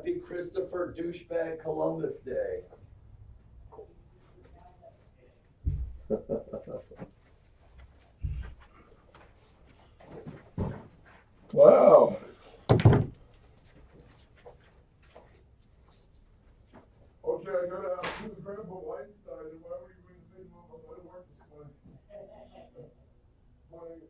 Happy Christopher Douchebag Columbus Day. Wow. Okay, I gotta ask who's Grandpa Weinstein and why were you going to think about my work this morning?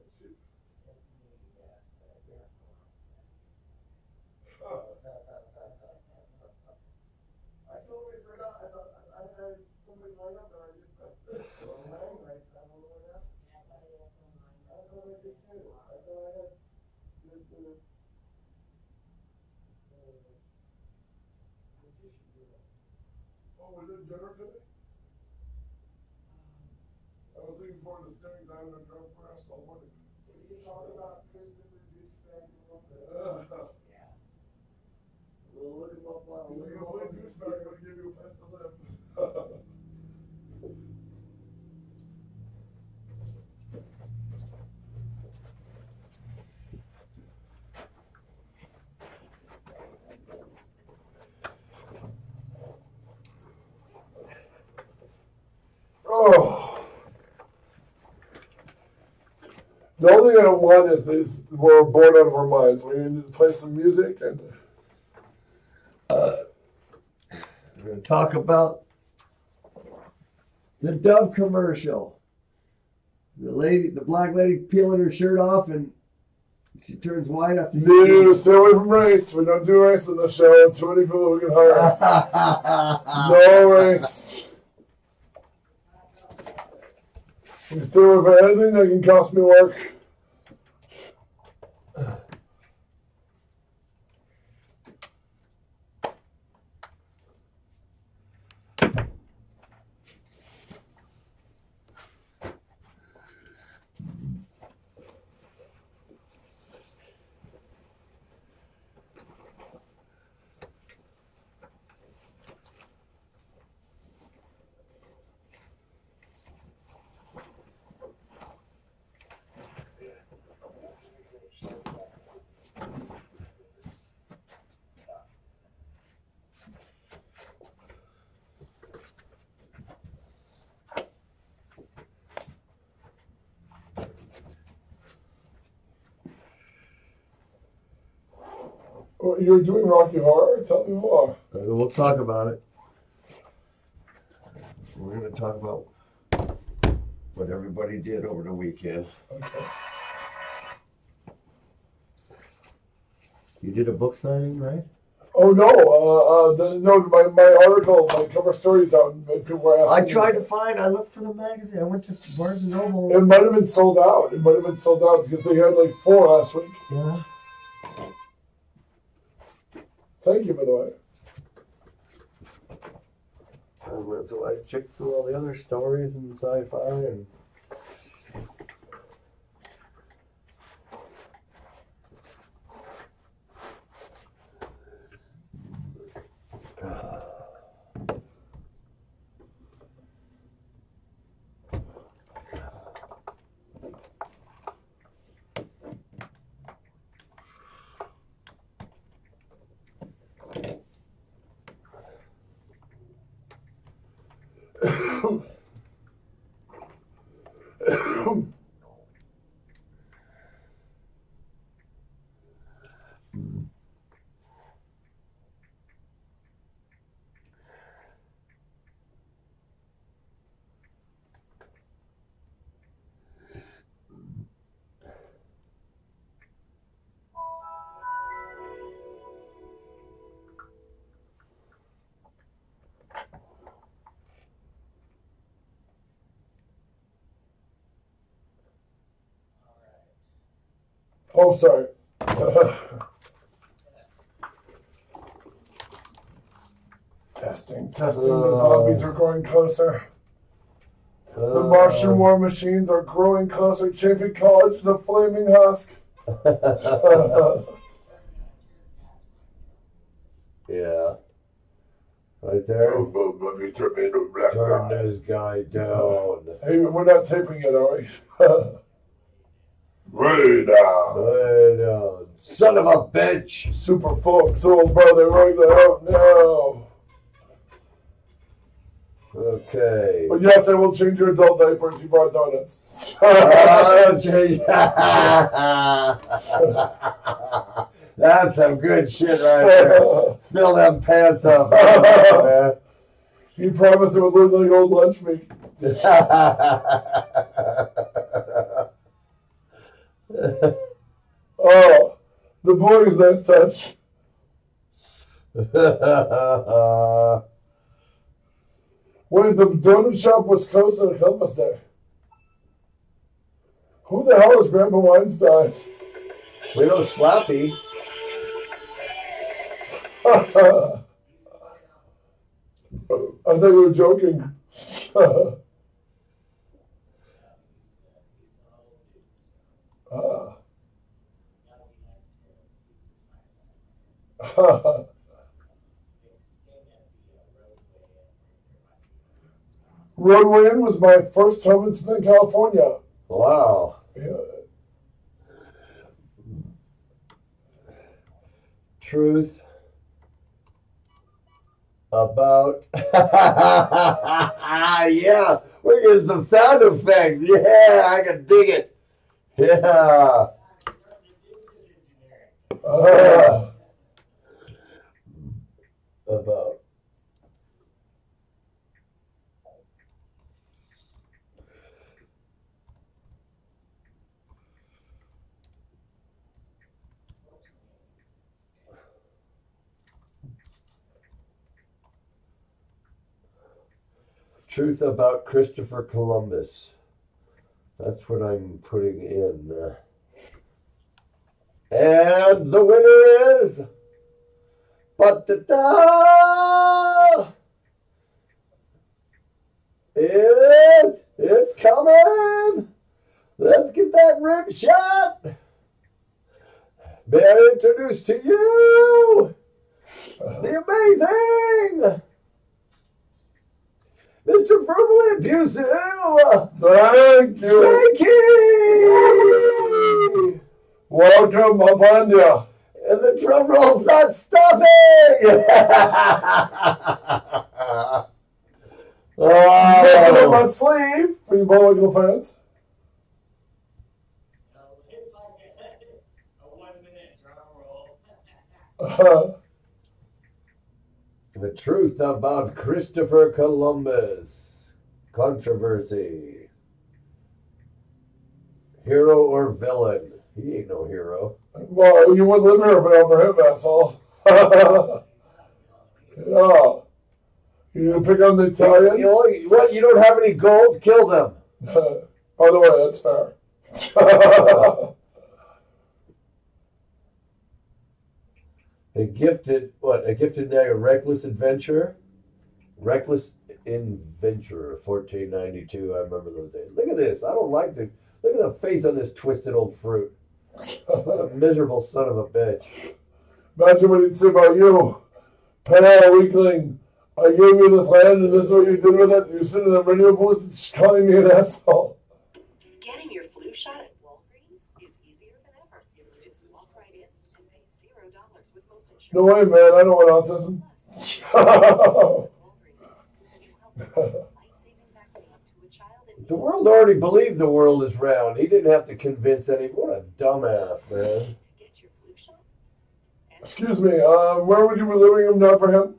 I totally forgot. I thought I had something lined up and I just I don't know what that. I thought I did too. I thought I had the oh, was it dinner today? I was looking forward to staring down the drunk press all morning. So you talk about Christopher Douchebag Columbus. Yeah. We'll look him up on the douchebag, I'm gonna give you a place to live. Oh. The only thing I don't want is this, we're bored out of our minds. We need to play some music and we're going to talk about the Dove commercial. The black lady peeling her shirt off and she turns white after no, stay away from race. We don't do race on the show. Too many people who can hire us. No race. You stay away from anything that can cost me work. Oh, you're doing Rocky Horror? Tell me more. We'll talk about it. We're going to talk about what everybody did over the weekend. Okay. You did a book signing, right? Oh no! My article, my cover story's out. And people were asking. I tried to find. I looked for the magazine. I went to Barnes and Noble. It might have been sold out. It might have been sold out because they had like 4 last week. Yeah. Thank you, by the way. So I checked through all the other stories and sci-fi and. Oh, sorry. Testing. The zombies are growing closer. The Martian war machines are growing closer. Chafee College is a flaming husk. Yeah. Right there. Turn this guy down. Hey, we're not taping it, are we? Way down. Son of a bitch. Super folks, old brother, right out now. Okay. But yes, I will change your adult diapers. You brought donuts. Change. That's some good shit right there. Fill them pants up. He promised it would look like old lunch meat. Oh, the boys, nice touch. Wait, the donut shop was closed on Columbus Day. Who the hell is Grandpa Weinstein? Little Slappy. I thought you were joking. Roadway Inn was my first home in Southern California. Wow. Yeah. Truth about yeah, we're getting some sound effects. Yeah, I can dig it. Yeah. About truth about Christopher Columbus. That's what I'm putting in. And the winner is it's coming. Let's get that rim shot. May I introduce to you the amazing Mr. Verbally Abusive. Thank you. Shaky. Welcome upon you. And the drum roll's not stopping. Looking at my sleeve for you bowling fans. It's like a 1 minute drum roll. The truth about Christopher Columbus. Controversy. Hero or villain? He ain't no hero. Well, you wouldn't live here if it weren't for him, asshole. Yeah. You gonna pick on the Italians? What? You don't have any gold? Kill them. By the way, that's fair. A gifted name, reckless adventurer? Reckless adventurer, 1492. I remember those days. Look at this. I don't like this. Look at the face on this twisted old fruit. What a miserable son of a bitch. Imagine what he'd say about you. Pale weakling. I gave you this land and this is what you did with it. You sit in the radio booth calling me an asshole. Getting your flu shot at Walgreens is easier than ever. Just walk right in and pay $0 with most insurance. No way, man. I don't want autism. The world already believed the world is round. He didn't have to convince anyone. What a dumbass, man. Excuse me, where would you be living if not for him?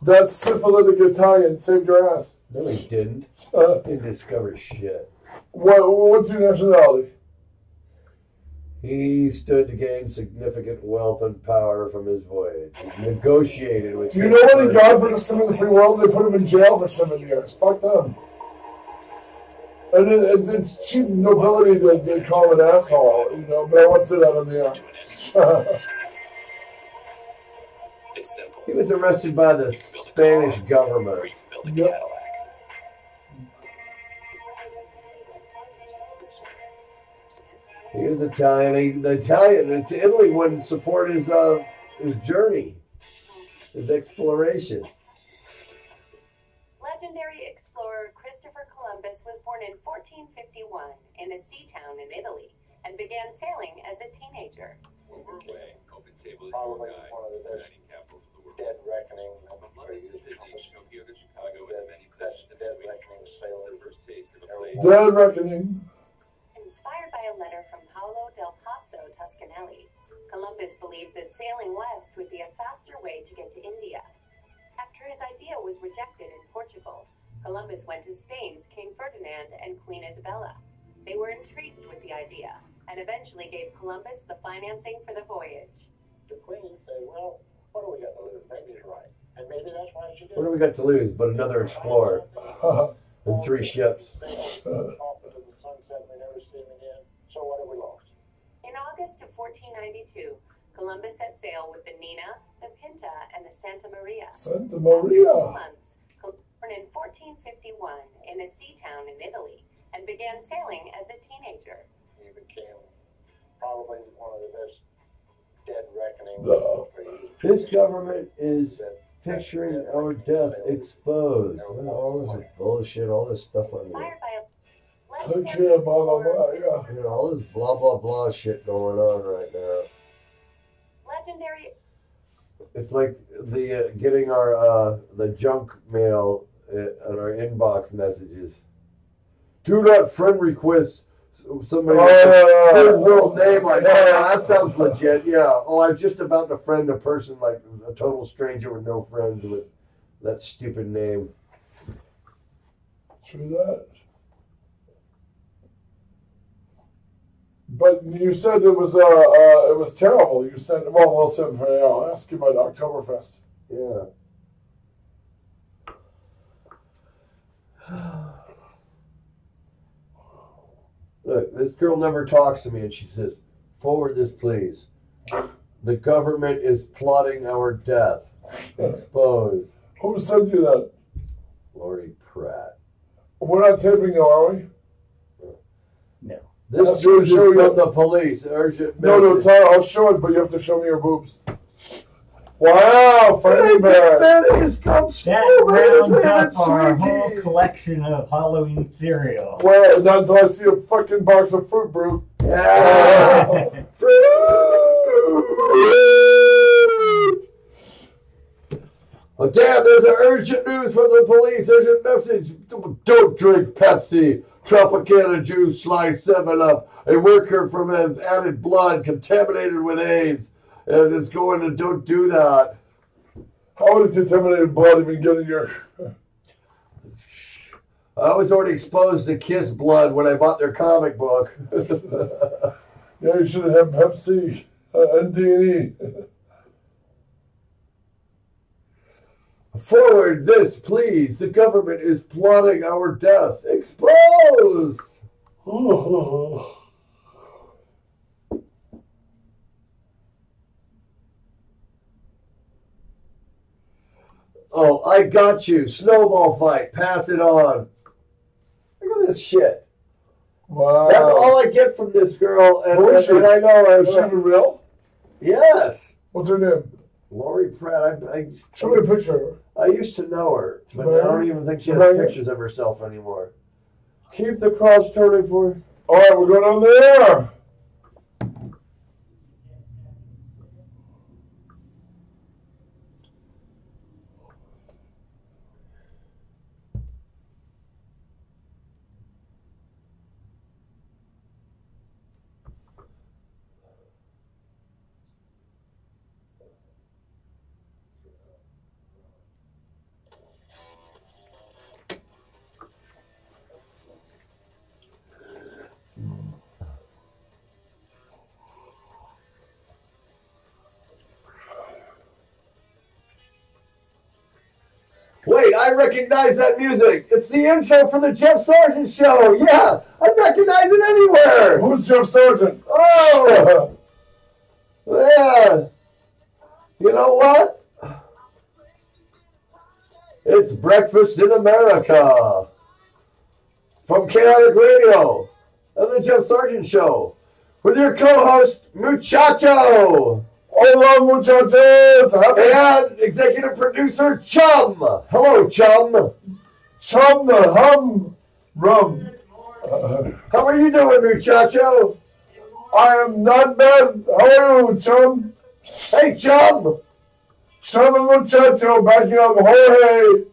That syphilitic Italian saved your ass. No, he didn't. He discovered shit. What's your nationality? He stood to gain significant wealth and power from his voyage. He negotiated with... Do you know what he got for destroying the free world? They put him in jail for 7 years. Fuck them. And it's cheap nobility that they call him an asshole, you know, but I won't say that on the air. It's simple. He was arrested by the Spanish government. Yep. He was Italian. Italy wouldn't support his journey, his exploration. Legendary explorer Christopher Columbus was born in 1451 in a sea town in Italy and began sailing as a teenager. When we're away, Open Table is Probably your guide one of the to best dining capitals of the world. dead reckoning. From London to Sydney, Tokyo to Chicago, and the many That's places in dead between. reckoning It's sailing. the first taste of a place. Dead reckoning. Inspired by a letter from Paolo del Pozzo Toscanelli, Columbus believed that sailing west would be a faster way to get to India. After his idea was rejected in Portugal, Columbus went to Spain's King Ferdinand and Queen Isabella. They were intrigued with the idea and eventually gave Columbus the financing for the voyage. The Queen said, well, what do we got to lose? Maybe he's right. And maybe that's why she did What do we got to lose but another explorer and 3 ships? Off into the sunset, we never see him again. So what have we lost? In August of 1492, Columbus set sail with the Nina, the Pinta, and the Santa Maria. Santa After 2 Maria. months, Columbus was born in 1451 in a sea town in Italy and began sailing as a teenager. He became probably one of the best dead reckoning. No. This government is picturing our death exposed. Well, all this bullshit, all this stuff on there. Inspired by a Take care, blah, blah, blah, yeah. You know, all this blah blah blah shit going on right now. legendary It's like the getting our the junk mail on our inbox messages. Do not friend request somebody with a third world name like that. That sounds legit. Yeah. Oh, I'm just about to friend a person like a total stranger with no friends with that stupid name. True that. But you said it was terrible. You said, well, we'll say, I'll ask you about Oktoberfest. Yeah. Look, this girl never talks to me, and she says, "Forward this, please. The government is plotting our death. Exposed." Who sent you that? Lori Pratt. We're not taping now, are we? No. This I'll show is you. from the police. Urgent No, message. Tyler, I'll show it, but you have to show me your boobs. Wow, Freddy Bear. That is come That rounds up our whole collection of Halloween cereal. Well, not until I see a fucking box of fruit brew. Yeah. Oh, damn, there's an urgent news from the police. Urgent message. Don't drink Pepsi. Tropicana juice, slice 7-Up. A worker from added blood contaminated with AIDS. And it's going to don't do that. How would contaminated blood even get in your... I was already exposed to Kiss blood when I bought their comic book. Yeah, you should have had Pepsi and D&E. Forward this, please. The government is plotting our death. Exposed! Oh, I got you. Snowball fight. Pass it on. Look at this shit. Wow. That's all I get from this girl. And, Who is she? and I know Is she even real? Yes. What's her name? Lori Pratt. Show me a picture of her. I used to know her, but I don't even think she has Right. pictures of herself anymore. Keep the cross turning for. All right, we're going on there. Wait, I recognize that music. It's the intro for the Jeff Sargent show. Yeah, I recognize it anywhere. Who's Jeff Sargent? Oh, yeah. You know what? It's Breakfast in America from Chaotic Radio and the Jeff Sargent show with your co-host Muchacho. Hola, muchachos. And executive producer Chum. Hello, Chum. Chum the hum rum. How are you doing, muchacho? I am not bad. How are you, chum? Hey, chum! Chum and muchacho backing up Jorge.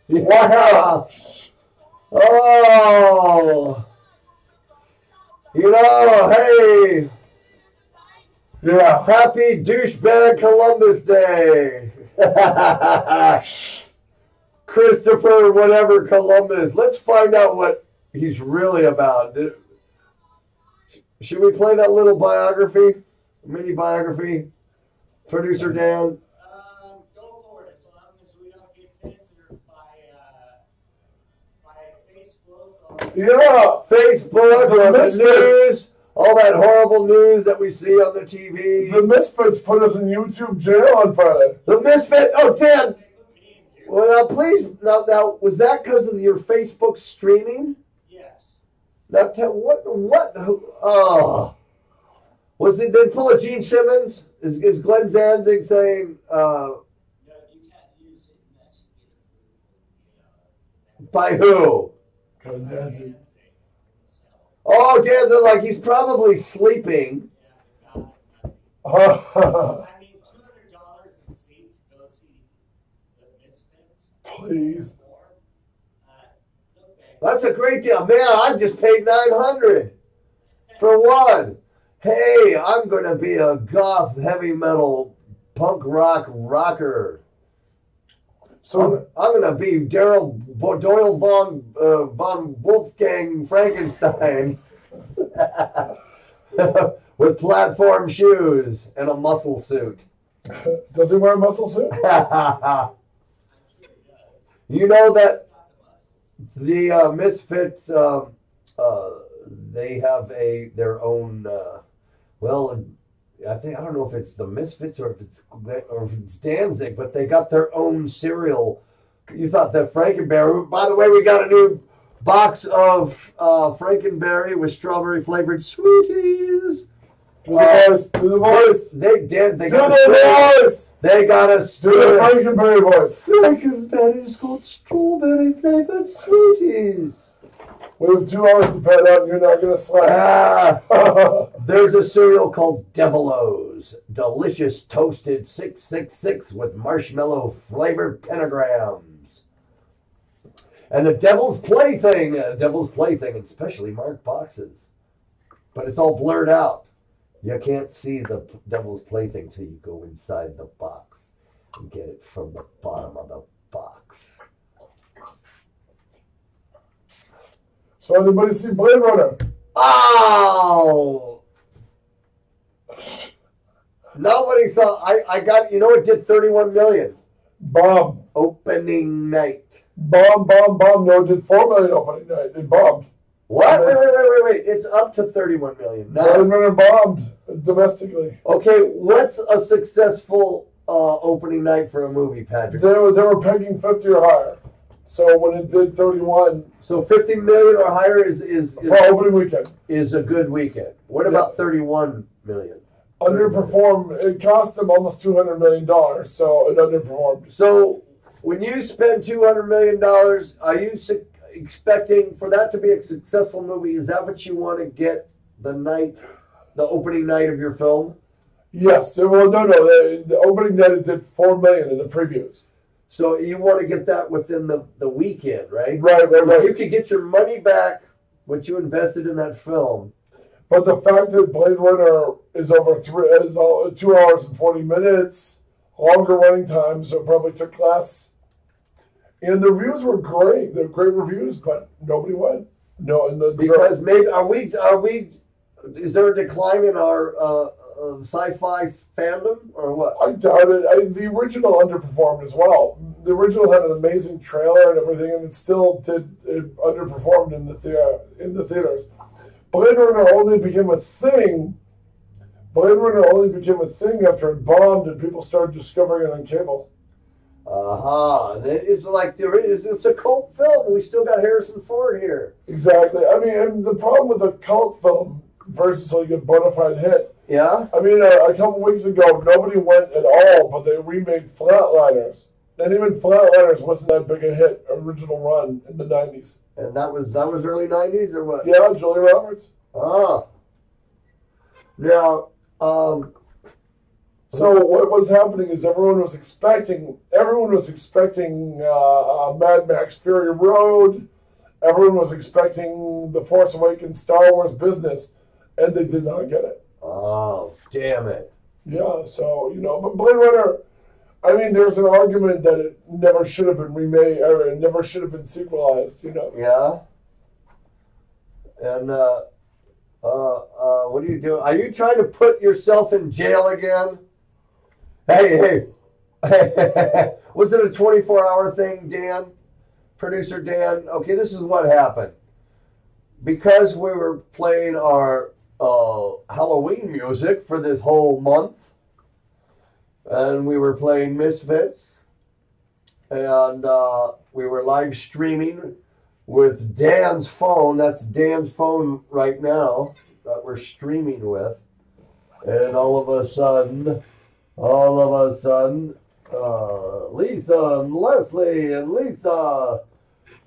Yeah. Oh. You know, hey. Yeah. Happy douchebag Columbus Day. Christopher, whatever Columbus. Let's find out what he's really about. Should we play that little biography? Mini biography? Producer Dan? Go for it, as long as we don't get censored by Facebook. Yeah. Facebook, The the Misfits. news, all that horrible news that we see on the TV. The Misfits put us in YouTube jail on Friday. The Misfit. Oh, Dan. Well, now, please. Now, was that because of your Facebook streaming? Yes. Now, what? Oh. Was it then full of Gene Simmons? Is Glenn Danzig saying, No, you can't use it by who? Good dancing. Oh, Danzig, like he's probably sleeping. I mean, $200 a seat to go see the Misfits. Please. No thanks. That's a great deal. Man, I've just paid $900 for one. Hey, I'm going to be a goth heavy metal punk rock rocker. So I'm going to be Doyle von Wolfgang Frankenstein with platform shoes and a muscle suit. does he wear a muscle suit? You know that the Misfits, they have their own. Well, I don't know if it's the Misfits or if it's Danzig, but they got their own cereal. You thought that Frankenberry. By the way, we got a new box of Frankenberry with strawberry flavored sweeties. Do the voice. Do the voice. They Do got the voice. They got a Do the Frankenberry voice. Frankenberry's got strawberry flavored sweeties. We have 2 hours to pad out and you're not going to slack. There's a cereal called Devilos. Delicious toasted 666 with marshmallow flavored pentagrams. And the Devil's Plaything, in specially marked boxes. But it's all blurred out. You can't see the Devil's Plaything till you go inside the box and get it from the bottom of the box. So anybody see Blade Runner? Oh! Nobody saw. I got. You know, it did 31 million Bomb. opening night. Bomb. No, it did 4 million opening night. It bombed. What? Wait. It's up to 31 million. Blade Now, Runner bombed domestically. okay, what's a successful opening night for a movie, Patrick? They were pegging 50 or higher. So when it did 31 So 50 million or higher is for opening weekend, a good weekend. What about 31 million? underperformed. It cost them almost $200 million, so it underperformed. So when you spend $200 million, are you expecting for that to be a successful movie? Is that what you want to get the opening night of your film? Yes. Well, no. The opening night it did 4 million in the previews. So you want to get that within the weekend, right? Right. If you could get your money back, what you invested in that film. But the fact that Blade Runner is over 2 hours and 40 minutes, longer running time, so it probably took less. And the reviews were great. They're great reviews, but nobody went. No, and Because maybe are we? Is there a decline in our sci-fi fandom or what? I doubt it. The original underperformed as well. The original had an amazing trailer and everything, and it still underperformed in the theaters. Blade Runner only became a thing. Blade Runner only became a thing after it bombed and people started discovering it on cable. It's like it's a cult film. We still got Harrison Ford here. Exactly. I mean, and the problem with a cult film versus like a bona fide hit. Yeah. I mean, a couple weeks ago, nobody went at all, but they remade Flatliners. And even Flatliners wasn't that big a hit, original run in the 90s. And that was early 90s or what? Yeah, Julia Roberts. Ah. Now, So what was happening is everyone was expecting Mad Max Fury Road. Everyone was expecting the Force Awakens Star Wars business, and they did not get it. oh, damn it. Yeah, so but Blade Runner. I mean, there's an argument that it never should have been remade, or it never should have been sequelized. Yeah. And what are you doing? Are you trying to put yourself in jail again? Hey. Was it a 24-hour thing, Dan? Producer Dan? Okay, this is what happened. Because we were playing our Halloween music for this whole month, and we were playing Misfits, and we were live streaming with Dan's phone. That's Dan's phone right now that we're streaming with. And all of a sudden, Lisa and Leslie and Lisa,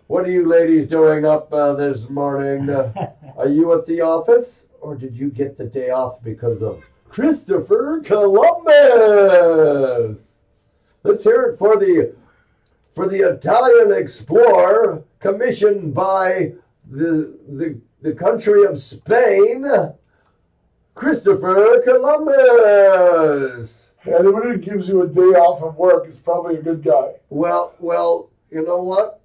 what are you ladies doing up this morning? Are you at the office? Or did you get the day off because of Christopher Columbus? Let's hear it for the Italian explorer commissioned by the country of Spain, Christopher Columbus. Anybody who gives you a day off of work is probably a good guy. Well, you know what?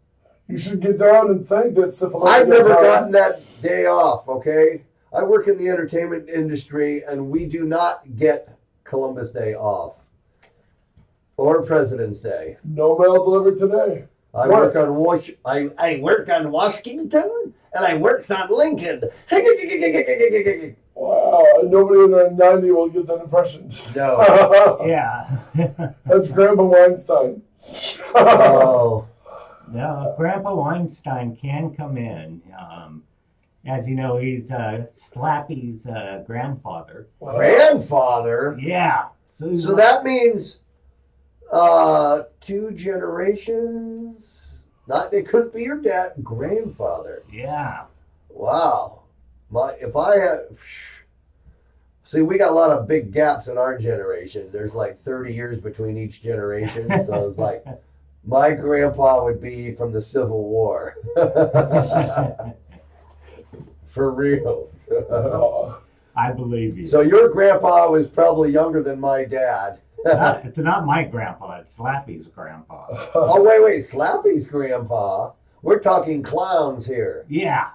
You should get down and thank that syphilis. I've never gotten that day off, okay? I work in the entertainment industry, and we do not get Columbus Day off. Or President's Day. No mail delivered today. I work on Washington, and I works on Lincoln. Wow, nobody under 90 will get that impression. No. Yeah. That's Grandpa Weinstein. Oh. No, Grandpa Weinstein can come in. As you know, he's Slappy's grandfather. Grandfather? Yeah. So that means 2 generations? It couldn't be your dad, grandfather. Yeah. Wow. See, we got a lot of big gaps in our generation. There's like 30 years between each generation. So it's like, my grandpa would be from the Civil War. For real. I believe you. So your grandpa was probably younger than my dad. It's not my grandpa. It's Slappy's grandpa. Oh, wait. Slappy's grandpa. We're talking clowns here. Yeah.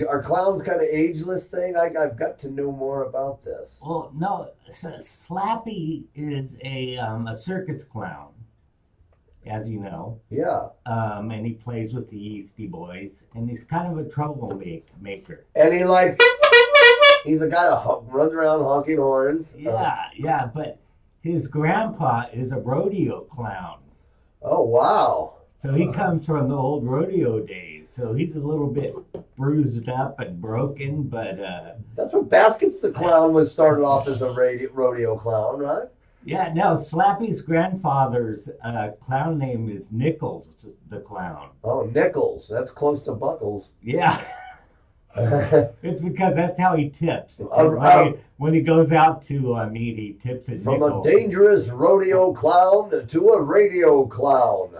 Are clowns kind of ageless thing? I've got to know more about this. Well, no. Slappy is a circus clown, as you know. Yeah. And he plays with the Yeasty Boys, and he's kind of a troublemaker. And he's a guy that runs around honking horns. Yeah, but his grandpa is a rodeo clown. Oh, wow. So he comes from the old rodeo days. So he's a little bit bruised up and broken, but... That's what Baskets the Clown was started off as a rodeo clown, right? Yeah, no, Slappy's grandfather's clown name is Nichols the Clown. Oh, Nichols. That's close to Buckles. Yeah. It's because that's how he tips. When he goes out to meet, he tips at From Nichols. a dangerous rodeo clown to a radio clown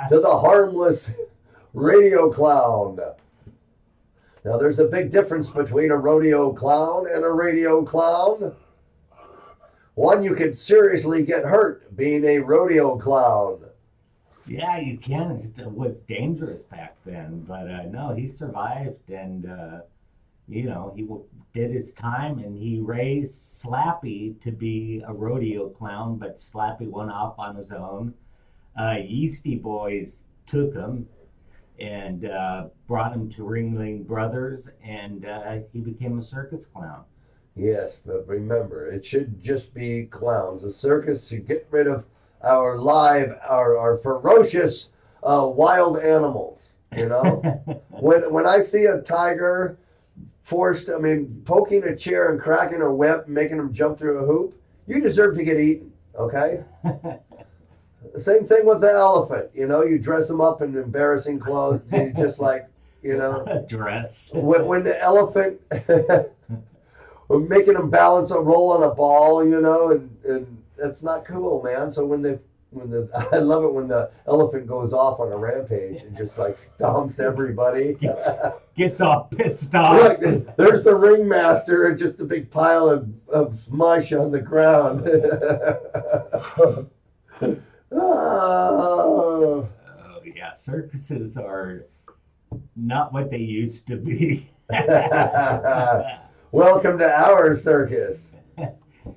to the harmless radio clown. Now, there's a big difference between a rodeo clown and a radio clown. One, you could seriously get hurt being a rodeo clown. Yeah, you can. It was dangerous back then, but no, he survived, and he did his time, and he raised Slappy to be a rodeo clown, but Slappy went off on his own. Yeasty Boys took him and brought him to Ringling Brothers, and he became a circus clown. Yes, but remember, it should just be clowns. A circus should get rid of our ferocious wild animals, you know? when I see a tiger poking a chair and cracking a whip and making him jump through a hoop, you deserve to get eaten, okay? Same thing with the elephant, you dress them up in embarrassing clothes, you just like, Dress. when the elephant... making them balance a roll on a ball, you know, and that's not cool, man. So I love it when the elephant goes off on a rampage and just like stomps everybody. Gets all pissed off. Look, there's the ringmaster and just a big pile of mush on the ground. Oh. Oh yeah, circuses are not what they used to be. Welcome to our circus.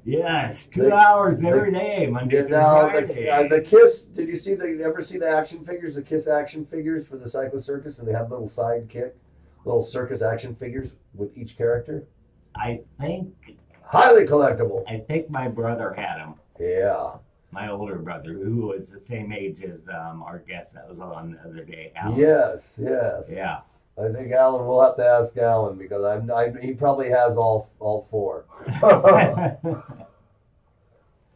Yes, 2 hours every day, Monday through Friday. The Kiss, did you ever see the action figures, the Kiss action figures for the Cyclo Circus? And they have little sidekick, little circus action figures with each character? I think Highly collectible. my brother had them. Yeah. My older brother, who was the same age as our guest that was on the other day, Alan. Yes. Yeah. I think Alan, we'll have to ask Alan because he probably has all four.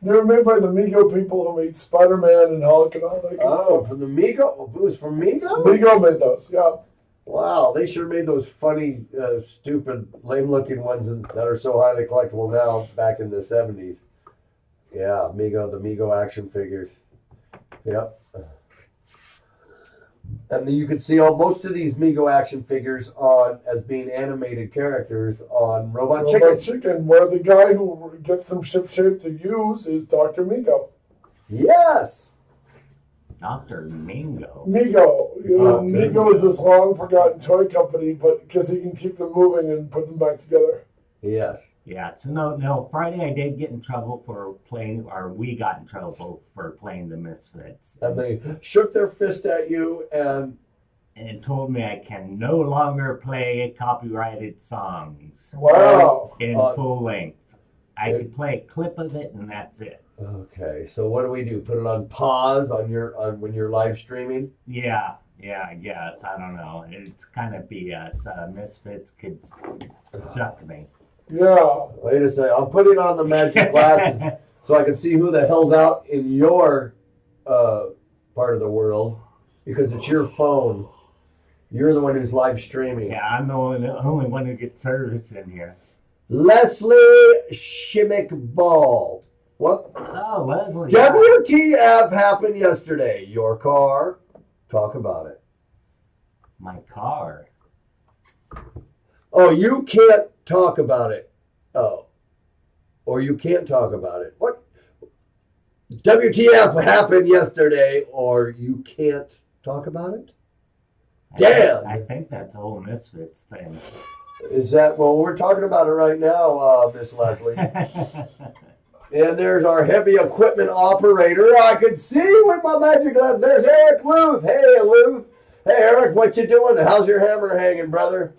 They were made by the Mego people who made Spider-Man and Hulk and all that good stuff. From the Mego? It was from Mego? Mego made those, yeah. Wow, they sure made those funny, stupid, lame-looking ones that are so highly collectible now back in the 70s. Yeah, the Mego action figures. Yep. And you can see most of these Mego action figures as being animated characters on Robot Chicken. Where the guy who gets them ship-shape to use is Dr. Mego. Yes! Dr. Mingo. Mego. Mego is this long-forgotten toy company, but because he can keep them moving and put them back together. Yes. Yeah, so no, Friday I did get in trouble for playing, or we got in trouble for playing the Misfits. And they shook their fist at you and told me I can no longer play copyrighted songs. Wow. In full length. I could play a clip of it and that's it. Okay, so what do we do? Put it on pause when you're live streaming? Yeah, I guess. I don't know. It's kind of BS. Misfits could suck me. Yeah. Wait a second. I'm putting on the magic glasses so I can see who the hell's out in your part of the world because it's your phone. You're the one who's live streaming. Yeah, I'm the only one who gets service in here. Leslie Shimmick Ball. What? Oh, Leslie. WTF happened yesterday? Your car. Talk about it. My car. Oh, you can't talk about it. Oh. Or you can't talk about it. What? WTF happened yesterday, or you can't talk about it? Damn! I think that's the whole Misfits thing. Is that, well, we're talking about it right now, Miss Leslie. And there's our heavy equipment operator. I can see with my magic glass. There's Eric Luth. Hey, Luth. Hey, Eric, what you doing? How's your hammer hanging, brother?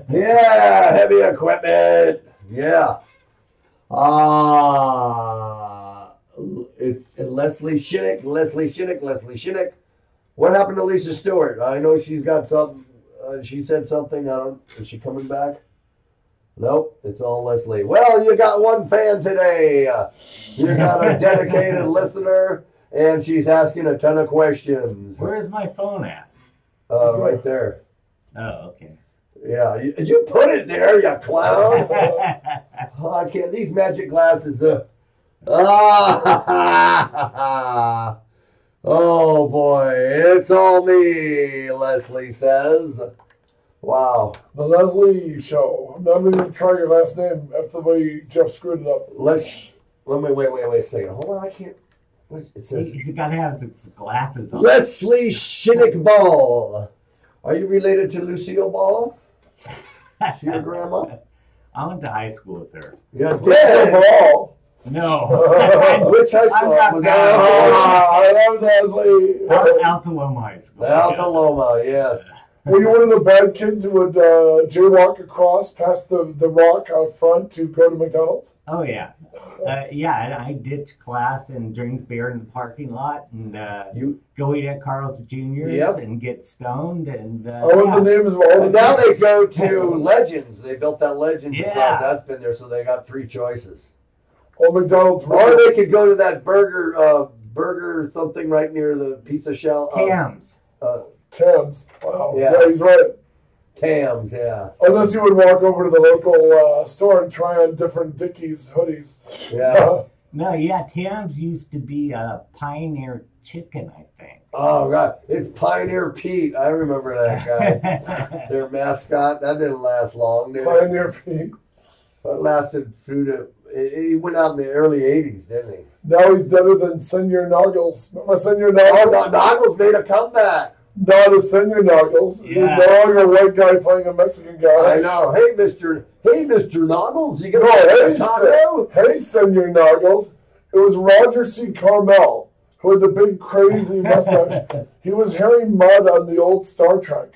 Yeah, heavy equipment. Yeah. It's Leslie Shinnick. What happened to Lisa Stewart? I know she's got something. She said something. Is she coming back? Nope, it's all Leslie. Well, you got one fan today. You got a dedicated listener, and she's asking a ton of questions. Where's my phone at? Right there. Oh, okay. Yeah, you put it there, you clown. Oh, I can't. These magic glasses. Oh boy, it's all me, Leslie says. Wow. The Leslie Show. I'm not even going to try your last name after the way Jeff screwed it up. Let me wait a second. Hold on, I can't. It says He's got to have his glasses on. Leslie Shinnick Ball. Are you related to Lucille Ball? She your grandma? I went to high school with her. Yeah, Lucille Ball. No. Which high school was that? I love Leslie. Alta Loma High School. Alta Loma, yes. Were you one of the bad kids who would jaywalk across past the rock out front to go to McDonald's? Oh, yeah. Yeah, I ditched class and drink beer in the parking lot and go eat at Carl's Jr.'s and get stoned. And the names of all the now they go to Legends. They built that Legends Yeah. because that's been there, so they got 3 choices. Oh, McDonald's. Or they could go to that burger something right near the pizza shell. Tams. Tams. Wow. Yeah. Yeah, he's right. Tams, yeah. Unless you would walk over to the local store and try on different Dickies hoodies. Yeah. No, yeah, Tams used to be a Pioneer Chicken, I think. Oh, God. It's Pioneer Pete. I remember that guy. Their mascot. That didn't last long, did it? Pioneer Pete. It lasted through the... He went out in the early 80s, didn't he? Now he's better than Senor Noggles. Remember Senor Oh, Noggles? Noggles made a comeback. Not a Senor Noggles. Yeah. He's no longer a white guy playing a Mexican guy. I know. Hey, Mr. Noggles, you No, gonna hey, taco? hey, Senor Noggles. It was Roger C. Carmel who had the big crazy mustache. He was Harry Mudd on the old Star Trek.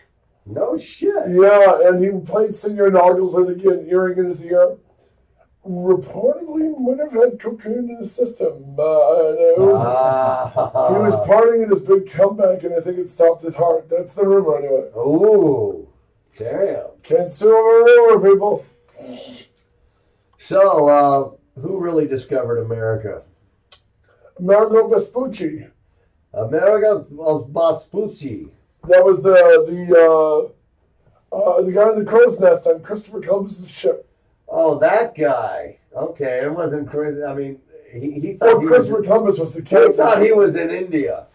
No shit. Yeah, and he played Senor Noggles. I think he had an earring in his ear. Reportedly might have had cocaine in his system. And it was, he was partying in his big comeback, and I think it stopped his heart. That's the rumor, anyway. Oh, damn. Can't sue him or rumor, people. So, who really discovered America? Amerigo Vespucci. America Vespucci. That was the guy in the crow's nest on Christopher Columbus's ship. Oh, that guy. Okay, it wasn't crazy. I mean, he Well, thought he was, Christopher Columbus was the he kid. thought he was in India.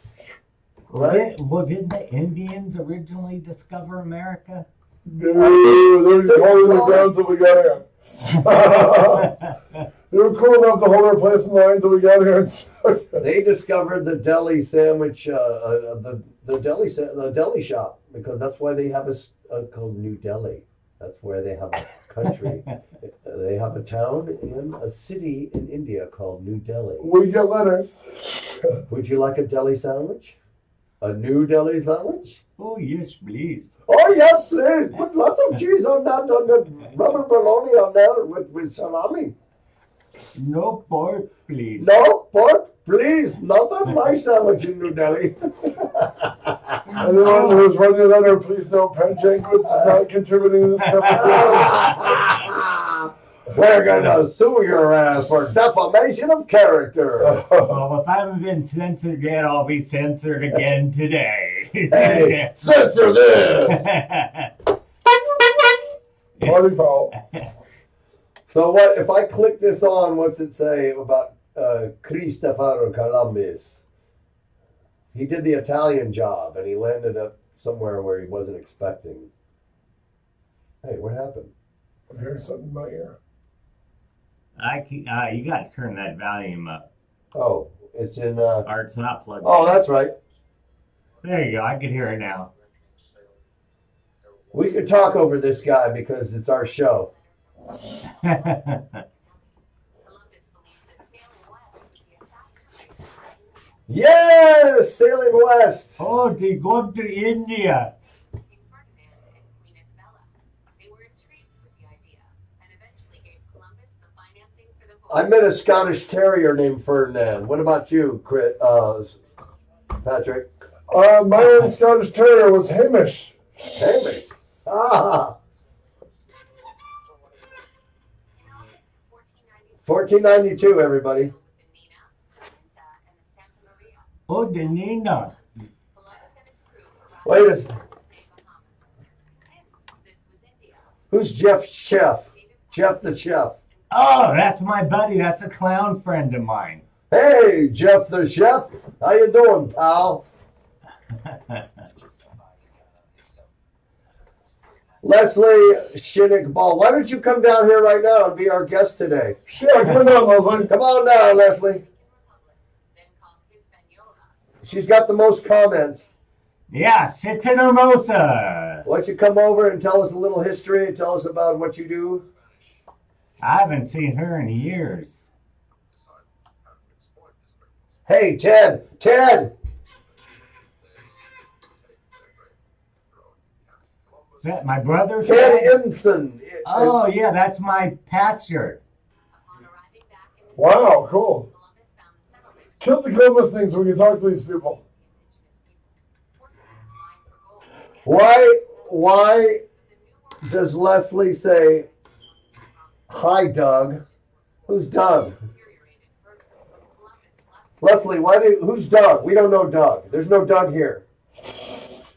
Right? Well, didn't the Indians originally discover America? Dude, they were just holding it down until we got here. They were cool enough to hold our place in line until we got here. They discovered the deli sandwich, the deli shop, because that's why they have called New Delhi. That's where they have a country. They have a town and a city in India called New Delhi. We get letters. Would you like a deli sandwich? A New Delhi sandwich? Oh, yes, please. Oh, yes, please. Put lots of cheese on that, on the rubber bologna on there with salami. No pork, please. No pork, please. Not on my sandwich in New Delhi. Anyone who's running a letter, please know Pat Jankwitz is not contributing to this conversation. We're going to sue your ass for defamation of character. Well, if I haven't been censored yet, I'll be censored again today. Hey, censor this. Party foul. So what, if I click this on, what's it say about Cristoforo Columbus? He did the Italian job, and he landed up somewhere where he wasn't expecting. Hey, what happened? I'm hearing something in my ear. You got to turn that volume up. Oh, it's in... Or it's not plugged Oh, in. that's right. There you go. I can hear it now. We could talk over this guy because it's our show. Columbus believed that sailing west would be a faster way to Yes, sailing west. Oh, they go to India. King Ferdinand and Queen Isabella. They were intrigued with the idea and eventually gave Columbus the financing for the I met a Scottish Terrier named Ferdinand. What about you, Patrick? My own Scottish Terrier was Hamish. Hamish. Ah. In August of 1492, everybody. the Nina, Pinta, and the Santa Maria. Oh, the Nina. Columbus and his crew arrived Wait a in the Bahamas. Hence, this was India. Who's Jeff Chef? Jeff the Chef. Oh, that's my buddy. That's a clown friend of mine. Hey, Jeff the Chef. How you doing, pal? Leslie Shinnick Ball. Why don't you come down here right now and be our guest today? Sure, come on, Leslie. Come on down, Leslie. Republic, then called Hispaniola. She's got the most comments. Yeah, Six in Hermosa. Why don't you come over and tell us a little history and tell us about what you do? I haven't seen her in years. Hey, Ted. Ted. Is that my brother? Ted Imson. Oh, yeah, that's my pastor. Upon arriving back in the Wow, cool. Columbus found the settlement Kill the Columbus things when you talk to these people. Why does Leslie say, hi, Doug? Who's Doug? Leslie, who's Doug? We don't know Doug. There's no Doug here.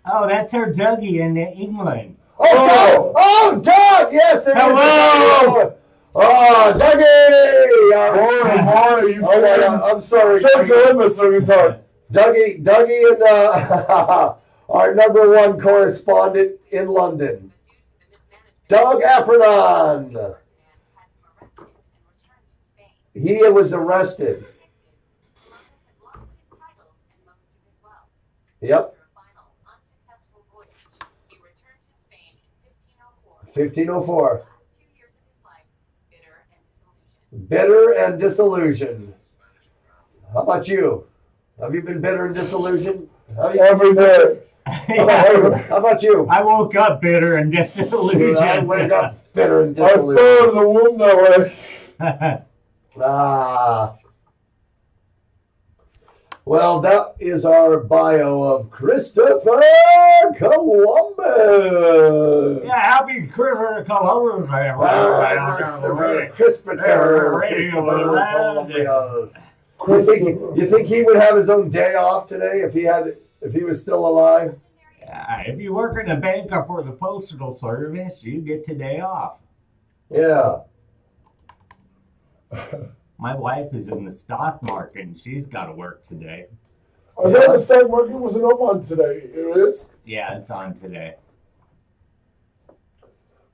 Oh, that's her Dougie in England. Oh, oh, Doug! Yes, there is. Hello! Oh, Dougie! Boy, you Oh, my God. I'm sorry. Check the limit so we can talk. Dougie and our #1 correspondent in London, Doug Appernon. He was arrested. Yep. 1504. Bitter and disillusioned. How about you? Have you been bitter and disillusioned? Every day. How about you? I woke up bitter and disillusioned. I wake up bitter and I fell disillusioned. in the womb that way. Ah. Well, that is our bio of Christopher Columbus. Yeah, happy Christopher Columbus. Christopher Columbus. You think he would have his own day off today if he was still alive? Yeah, if you work in the bank or for the postal service, you get today off. Yeah. My wife is in the stock market and she's got to work today. I thought the stock market wasn't open today. It is? Yeah, it's on today.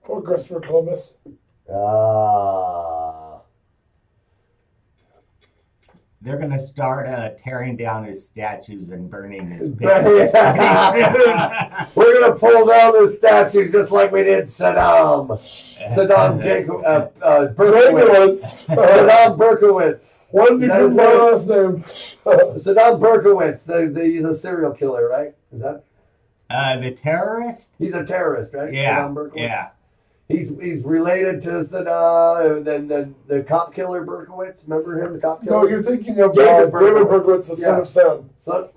Poor Christopher Columbus. Ah. They're going to start tearing down his statues and burning his Yeah. pictures. We're going to pull down the statues just like we did Saddam. Saddam Berkowitz. Saddam Berkowitz. What did you give my last name? Saddam Berkowitz. He's a serial killer, right? Is that? The terrorist? He's a terrorist, right? Yeah. Saddam Berkowitz? Yeah. He's related to Saddam, and then the cop killer Berkowitz. Remember him, the cop killer? No, you're thinking of David David Berkowitz, the son of Sam. Son?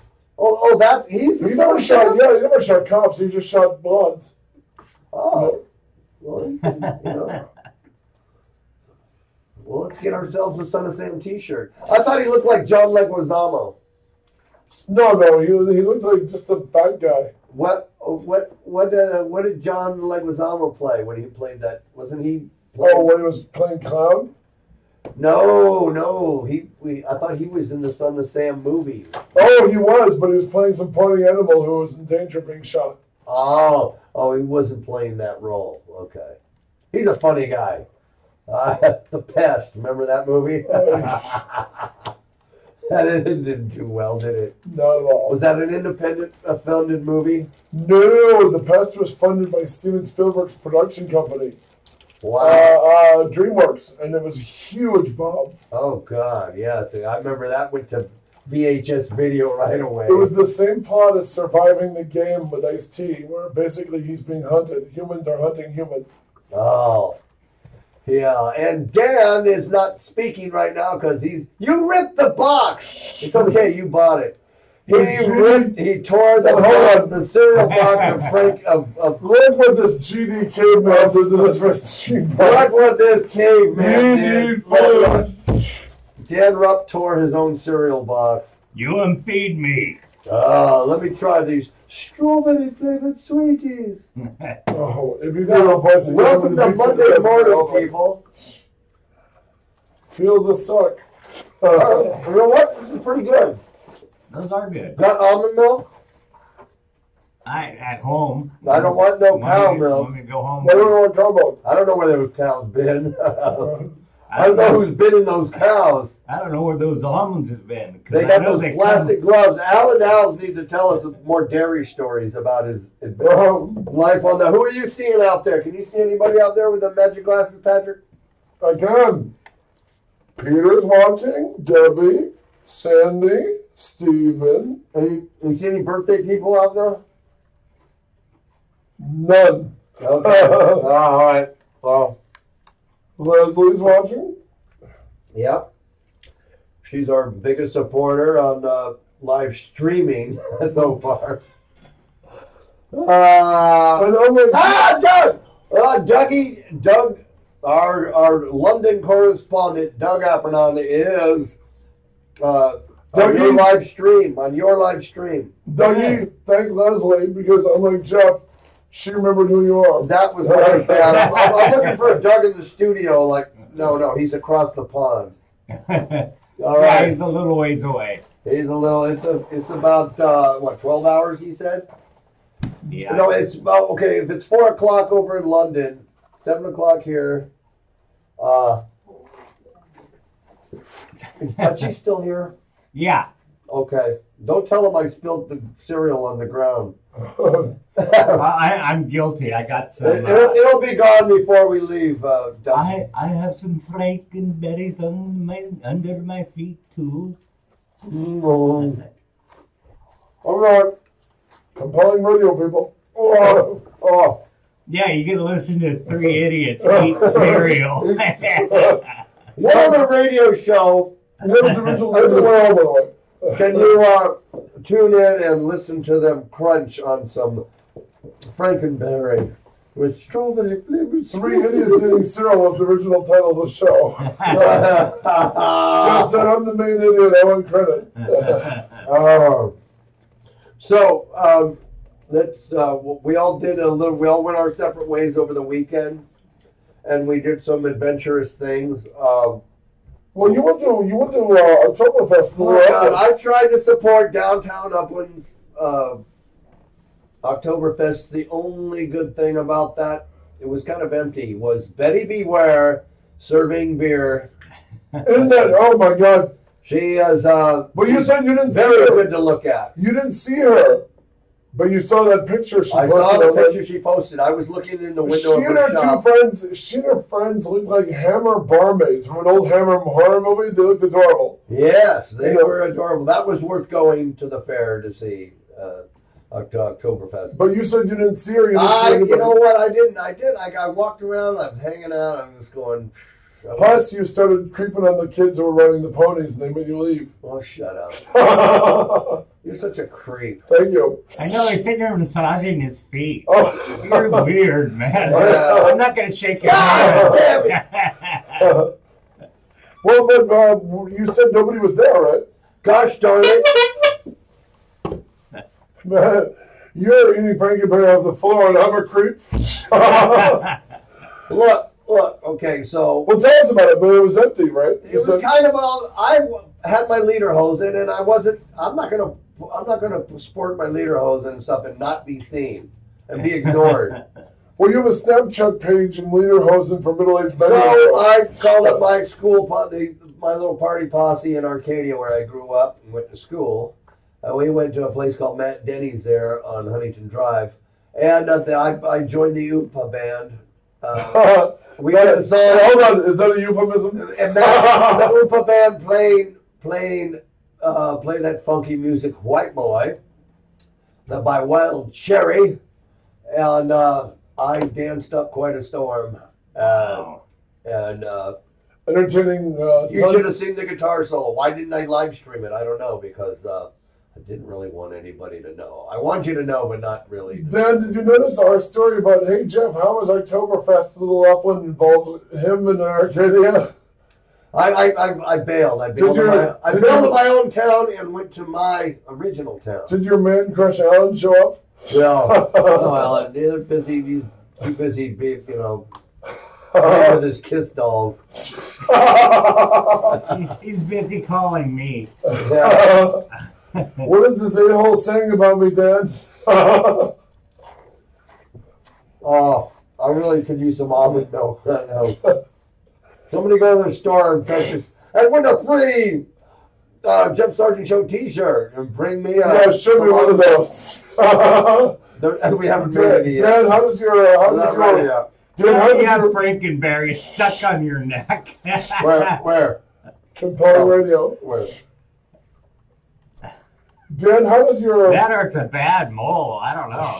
He's the He son never of shot. Sam? Yeah, he never shot cops. He just shot blondes. Oh. Well, you know. Well, let's get ourselves a Son of Sam T-shirt. I thought he looked like John Leguizamo. No, he looked like just a bad guy. What did John Leguizamo play when he played that? Wasn't he? Oh, when he was playing clown? No. I thought he was in the Son of Sam movie. Oh, he was, but he was playing some party animal who was in danger of being shot. Oh, he wasn't playing that role. Okay, he's a funny guy. The Pest. Remember that movie? That didn't do well, did it? Not at all. Was that an independent funded movie? No, The Pest was funded by Steven Spielberg's production company. Wow. DreamWorks, and it was a huge bomb. Oh God, yes. I remember that went to VHS video right away. It was the same plot as Surviving the Game with Ice-T, where basically he's being hunted. Humans are hunting humans. Oh. Yeah, and Dan is not speaking right now because you ripped the box. It's okay, you bought it. He tore the cereal box of Frank of Look what this GD caveman did to this machine. look what this caveman need did. food. Dan Rupp tore his own cereal box. You unfeed me. Let me try these strawberry flavored sweeties. Oh, if you got a person, Welcome to Monday morning, people. Feel the suck. You know what? This is pretty good. Those are good. Got almond milk? At home. I don't want no cow milk. Want me to go home? I don't know what I'm talking about. I don't know where those cows been. I don't know who's been in those cows. I don't know where those almonds have been. They got those plastic gloves. Alan Dowles needs to tell us more dairy stories about his life on the. Who are you seeing out there? Can you see anybody out there with the magic glasses, Patrick? I can. Peter's watching. Debbie, Sandy, Stephen. You see any birthday people out there? None. Okay. All right. Well. Leslie's watching. Yep. She's our biggest supporter on live streaming so far. And I'm like, Doug! Doug, our London correspondent, Doug Appernon, is on your live stream. Dougie, thank Leslie, because unlike Jeff, She remembered who you are. That was really bad. I'm looking for a Doug in the studio. Like, no, he's across the pond. All Yeah, right. he's a little ways away. He's a little. It's about 12 hours. He said. Yeah. No, it's about okay. If it's 4 o'clock over in London, 7 o'clock here. Is Touchy still here? Yeah. Okay. Don't tell him I spilled the cereal on the ground. I'm guilty. I got some. It'll be gone before we leave. I have some frankenberries under my feet too. Mm. All right. Compelling radio, people. Oh. Yeah, you get to listen to three idiots eat cereal. What other radio show? What was the original name of the world? Can you tune in and listen to them crunch on some Frankenberry with strawberry flavored? Three Idiots Eating Cereal was the original title of the show. Jeff said, I'm the main idiot. I want credit. So let's. We all did a little. We all went our separate ways over the weekend, and we did some adventurous things. Well, you went to Oktoberfest. I tried to support downtown Uplands Oktoberfest. The only good thing about that, it was kind of empty, was Betty Beware serving beer. Isn't that? Oh my God! She is. But you said you didn't see very her. good to look at. You didn't see her, but you saw that picture she I posted. saw the on picture she posted. I was looking in the window She of and her her shop. she and her friends looked like Hammer barmaids from an old Hammer horror movie. They looked adorable. Yes, they were adorable. That was worth going to the fair to see. Oktoberfest. But you said you didn't see her. You didn't see anybody. You know what? I didn't. I walked around. I was hanging out. I was going. Plus, you started creeping on the kids who were riding the ponies, and they made you leave. Oh, shut up! You're such a creep. Thank you. I know, he's sitting there massaging his feet. Oh. You're weird, man. Yeah. I'm not going to shake your hand. Well, but you said nobody was there, right? Gosh darn it! Man, you're eating Frankenberry off the floor, and I'm a creep. Look. Okay, so Well, tell us about it. But it was empty, right? it was kind of all. I had my lederhosen, and I wasn't. I'm not gonna sport my lederhosen and stuff and not be seen and be ignored. Well, you have a Snapchat page in Lederhosen for middle-aged men. So I called up my school, my little party posse in Arcadia where I grew up and went to school. We went to a place called Matt Denny's there on Huntington Drive, and I joined the Oompa band. We had a song. Hold on, is that a euphemism? And the Oompa band played that funky music, White Boy, by Wild Cherry, and I danced up quite a storm. And Entertaining. you should have seen the guitar solo. Why didn't I live stream it? I don't know, because I didn't really want anybody to know. I want you to know, but not really. Dan, did you notice our story about, hey, Jeff, how was Oktoberfest a little Upland involved him in Arcadia? I bailed. I bailed in my own town and went to my original town. Did your man crush Alan show up? No. Well, they're busy. He's too busy, playing with his kiss dolls. He's busy calling me. Yeah. What is this a-hole saying about me, Dan? Oh, I really could use some almond milk right now. Somebody go to the store and purchase and win a free Jeff Sargent Show T-shirt and bring me a. Yeah, show me one of those. We haven't made any yet. Dan, how does your You have Frankenberry stuck on your neck. Where? Compelling radio. Where? Dan, how does your That hurts a bad mole. I don't know.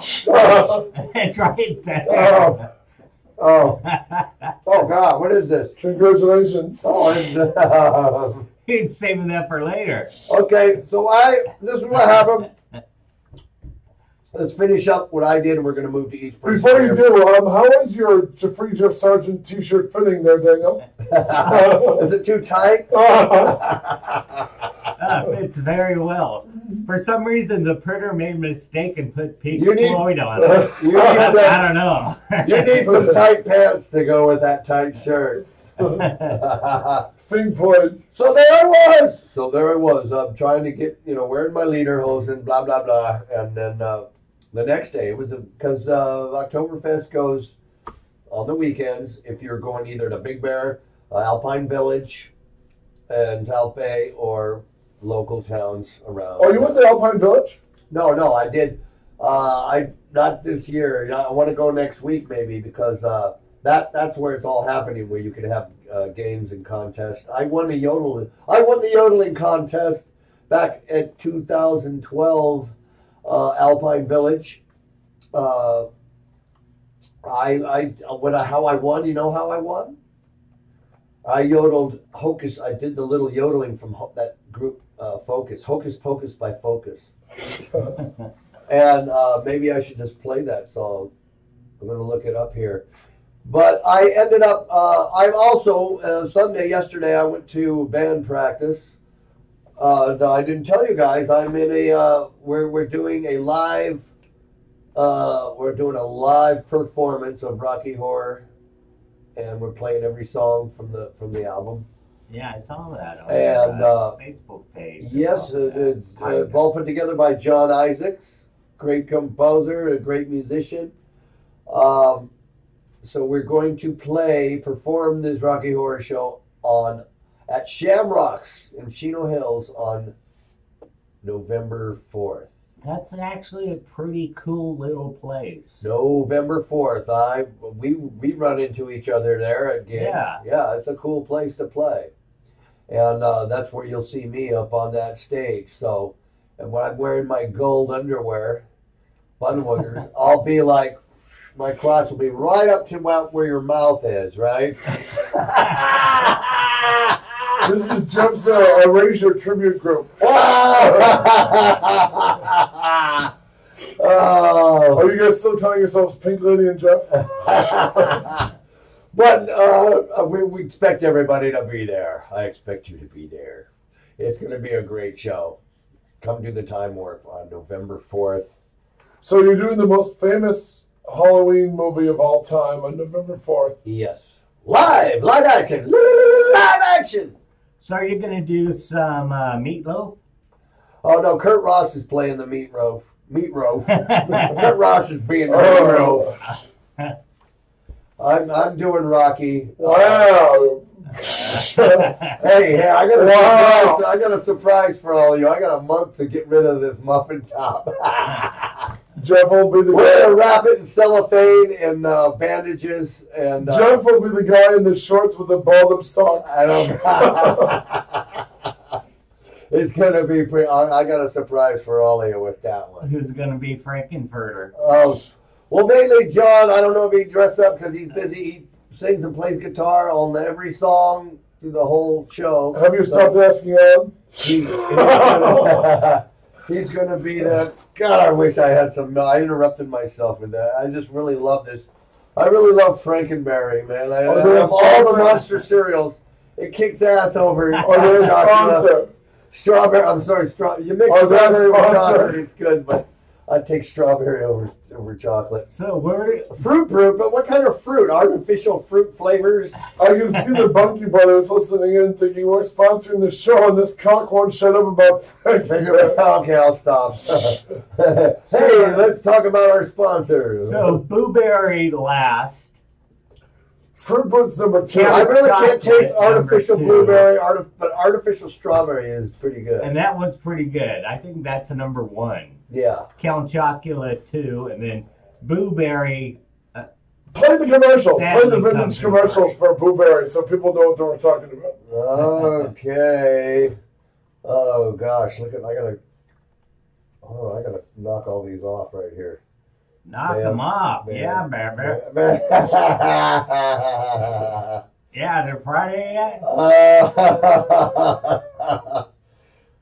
It's right there. Oh God! What is this? Congratulations. Oh, He's saving that for later. okay. So this is what happened. Let's finish up what I did, and we're going to move to each person. Before you do, how is your Free Jeff Sargent T-shirt fitting there, Daniel? Is it too tight? Fits very well. For some reason, the printer made a mistake and put Pink You need- Floyd on it. You need I some, don't know. you need some tight pants to go with that tight shirt. Pink Floyd. So there I was. I'm trying to get, wearing my lederhosen, blah, blah, blah. And then the next day, it was because Oktoberfest goes on the weekends if you're going either to Big Bear, Alpine Village, and South Bay, or local towns around. Oh, you went to Alpine Village? No, I did. Not this year. I want to go next week maybe because that's where it's all happening, where you can have games and contests. I won the yodeling contest back at 2012 Alpine Village. How I won? You know how I won? I yodeled Hocus. I did the little yodeling from that group Focus, Hocus Pocus by Focus. And maybe I should just play that song. I'm going to look it up here. But I ended up, I'm also, yesterday, I went to band practice. No, I didn't tell you guys, I'm in we're doing a live performance of Rocky Horror. And we're playing every song from the album. Yeah, I saw that on And, your Facebook page. Yes, it's all put together by John Isaacs, great composer, a great musician. So we're going to perform this Rocky Horror Show at Shamrocks in Chino Hills on November 4th. That's actually a pretty cool little place. November 4th. We run into each other there at gigs. Yeah, it's a cool place to play. And that's where you'll see me up on that stage. So, and when I'm wearing my gold underwear, Bunwooders, I'll be like, my crotch will be right up to about where your mouth is, right? This is Jeff's Erasure tribute group. Oh. Are you guys still calling yourselves Pink Lady and Jeff? But we expect everybody to be there. I expect you to be there. It's going to be a great show. Come to the Time Warp on November 4th. So you're doing the most famous Halloween movie of all time on November 4th. Yes. Live action. Live action. So are you going to do some meatloaf? Oh, no, Kurt Ross is playing the meatloaf. Kurt Ross is being the meatloaf. I'm doing Rocky. Wow. Hey, I got a surprise for all of you. I got a month to get rid of this muffin top. Jeff will be the We're guy. gonna wrap it in cellophane and bandages and. Jeff will be the guy in the shorts with the balled-up sock. I don't. It's gonna be pretty. I got a surprise for all of you with that one. Who's going to be Frankenfurter? Oh, well, mainly John. I don't know if he dressed up because he's busy. He sings and plays guitar on every song through the whole show. Have you stopped asking Alan? He's gonna be the. God, I wish I had some. I interrupted myself with that. I just really love this. I really love Frankenberry, man. I love all the monster cereals. It kicks ass over. Or their sponsor. Strawberry. I'm sorry, You mix Or their strawberry with sponsor. chocolate, it's good, but I'd take strawberry over chocolate. So where? Fruit, but what kind of fruit? Artificial fruit flavors? I can see the Bunky brothers listening in thinking we're sponsoring the show and this cock won't shut up about Frankie. Okay, I'll stop. Hey, let's talk about our sponsors. So Blueberry last. Fruit Boots number 2. I really can't taste artificial Number two. blueberry, but artificial strawberry is pretty good. And that one's pretty good. I think that's a number 1. Yeah. Count Chocula 2, and then Blueberry. Play the commercials. Play the Sadly vintage comes in commercials for Blueberry so people know what we're talking about. Okay. Oh gosh, I gotta knock all these off right here. Knock Man, them off. man. Yeah, baby. Yeah, is it Friday yet?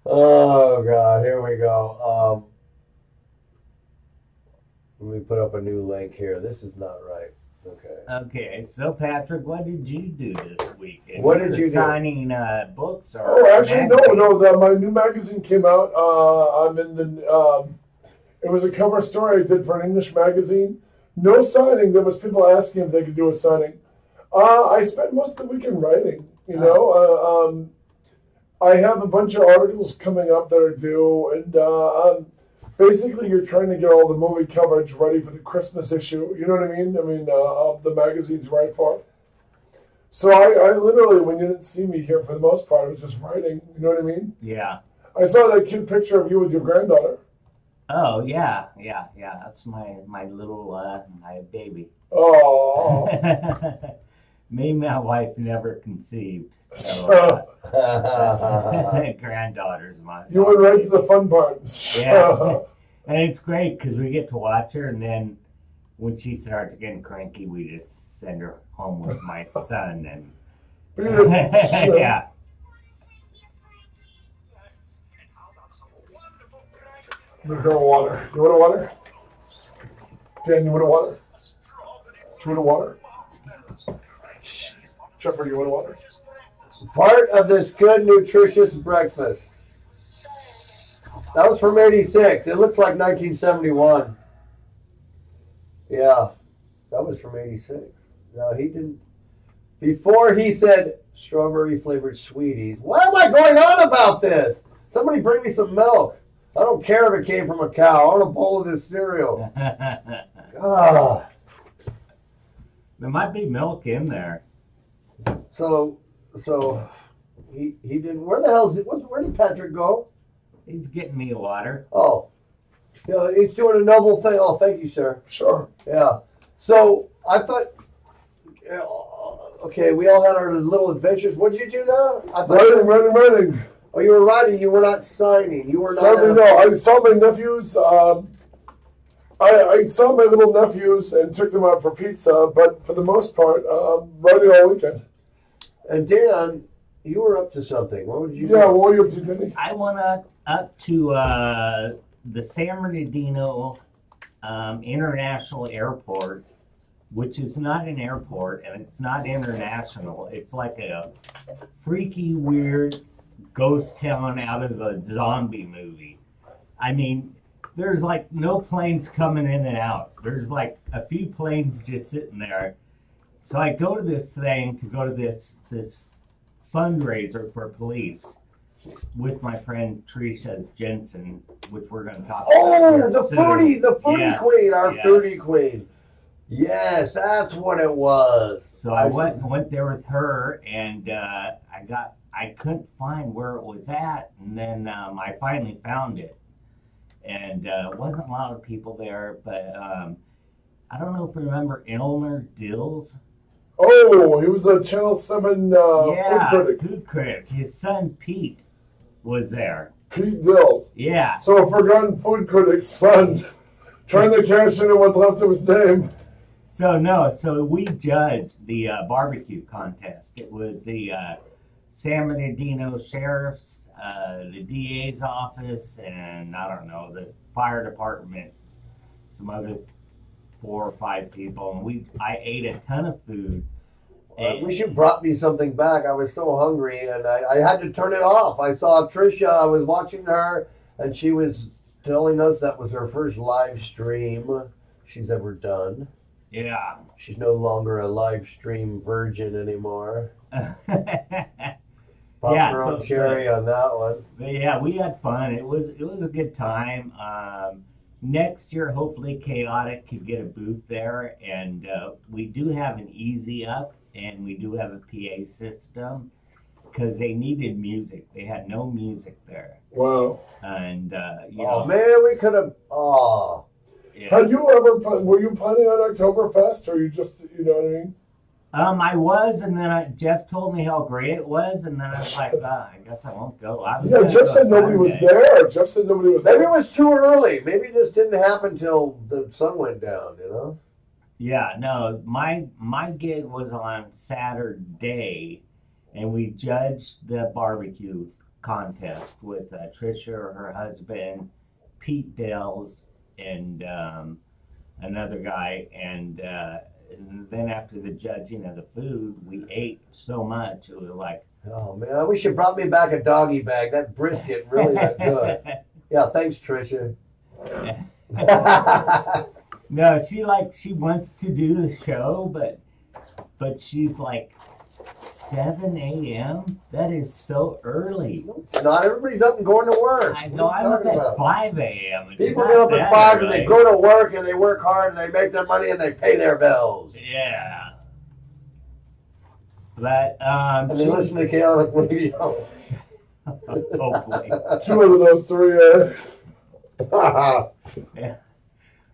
Oh God, here we go. Let me put up a new link here. This is not right. Okay. Okay, so Patrick, what did you do this weekend? What You did were you do? signing books or? Oh, actually, magazines? my new magazine came out. I'm in the. It was a cover story I did for an English magazine. No signing. There was people asking if they could do a signing. I spent most of the weekend writing. I have a bunch of articles coming up that are due, and basically you're trying to get all the movie coverage ready for the Christmas issue. You know what I mean? Of the magazines right for. So I literally, when you didn't see me here for the most part, I was just writing. You know what I mean? Yeah. I saw that cute picture of you with your granddaughter. Oh yeah. That's my little my baby. Oh. Me and my wife never conceived, so granddaughter's mine. You went right to the fun part. Yeah, and it's great because we get to watch her, and then when she starts getting cranky, we just send her home with my son, and yeah. There's no water. You want a water? Dan, you want a water? You want a water? Jeffrey, you want a water? Part of this good, nutritious breakfast. That was from 86. It looks like 1971. Yeah, that was from 86. No, he didn't. Before he said strawberry flavored sweeties. Why am I going on about this? Somebody bring me some milk. I don't care if it came from a cow. I want a bowl of this cereal. Ah. There might be milk in there. So he didn't. Where the hell is it? Where did Patrick go? He's getting me a water. Oh, yeah, he's doing a noble thing. Oh, thank you, sir. Sure. Yeah. So I thought, okay, we all had our little adventures. What did you do now? I thought Writing. Oh, you were writing. You were not signing. You were not. Sadly, no. I saw my nephews. I saw my little nephews and took them out for pizza, but for the most part, writing all weekend. And Dan, you were up to something. What would you do? Yeah, what were you up to, Denny? I went up to the San Bernardino International Airport, which is not an airport and it's not international. It's like a freaky, weird ghost town out of a zombie movie. I mean, there's like no planes coming in and out. There's like a few planes just sitting there. So I go to this thing to go to this fundraiser for police with my friend Teresa Jensen, which we're going to talk about. Oh, the foodie Yeah. queen, our Yeah. foodie queen. Yes, that's what it was. So I went there with her, and I couldn't find where it was at, and then I finally found it, and wasn't a lot of people there, but I don't know if you remember Elmer Dills. Oh, he was a Channel 7 Yeah, food critic. food critic. His son Pete was there. Pete Dills. Yeah. So a forgotten food critic's son trying to cash in on what's left of his name. So we judged the barbecue contest. It was the San Bernardino Sheriff's, the DA's office, and I don't know, the fire department, some other 4 or 5 people, and I ate a ton of food. Wish you brought me something back. I was so hungry, and I had to turn it off. I saw Tricia. I was watching her, and she was telling us that was her first live stream she's ever done. Yeah. She's no longer a live stream virgin anymore. Popped Yeah, her own but- cherry on that one. But yeah, we had fun. It was a good time. Next year, hopefully, Chaotic could get a booth there, and we do have an Easy Up, and we do have a PA system because they needed music. They had no music there, Wow. and you Oh know, man, we could have. Oh, Had yeah. you ever, were you planning on Oktoberfest, or you just, you know what I mean? I was, and then Jeff told me how great it was, and then I was like, I guess I won't go. I was Yeah, gonna Jeff go said nobody was Sunday. there. Jeff said nobody was maybe there. it was too early. Maybe it just didn't happen till the sun went down. You know. Yeah, no, my gig was on Saturday, and we judged the barbecue contest with Tricia, her husband, Pete Dells, and another guy, and And then after the judging of the food, we ate so much, it was like, Oh man, I wish you brought me back a doggy bag. That brisket really that good. Yeah, thanks, Tricia. No, she wants to do the show, but she's like 7 a.m. That is so early. Not everybody's up and going to work. I know. What are I'm you up talking at about? 5 a.m. It's People not get up at that 5 and they early. go to work and they work hard and they make their money and they pay their bills. Yeah. But And they listen to chaotic radio. hopefully. Two out of those three. Yeah.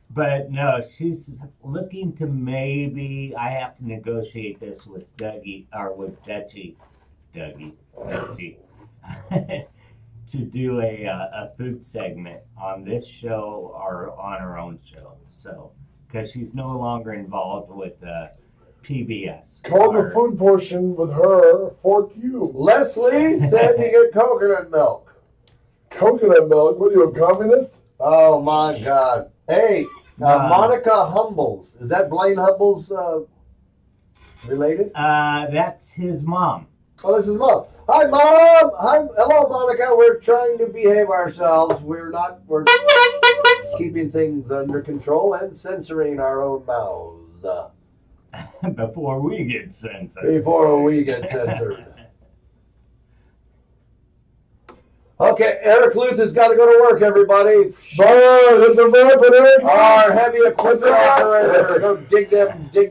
But no, she's looking to maybe I have to negotiate this with Dougie or with Dutchie, Dutchie, to do a food segment on this show or on her own show. So, because she's no longer involved with PBS. Call the food portion with her. Fork you. Leslie said you get coconut milk. Coconut milk? What are you, a communist? Oh my God. Hey, Monica Humbles. Is that Blaine Humbles related? That's his mom. Oh, this is Mom. Hi, Mom. Hi, hello, Monica. We're trying to behave ourselves. We're keeping things under control and censoring our own mouths. Before we get censored. Before we get censored. Okay, Eric Luth has got to go to work, everybody. Bye. That's a wrap, Eric. Our heavy equipment That's a wrap. operator. Go dig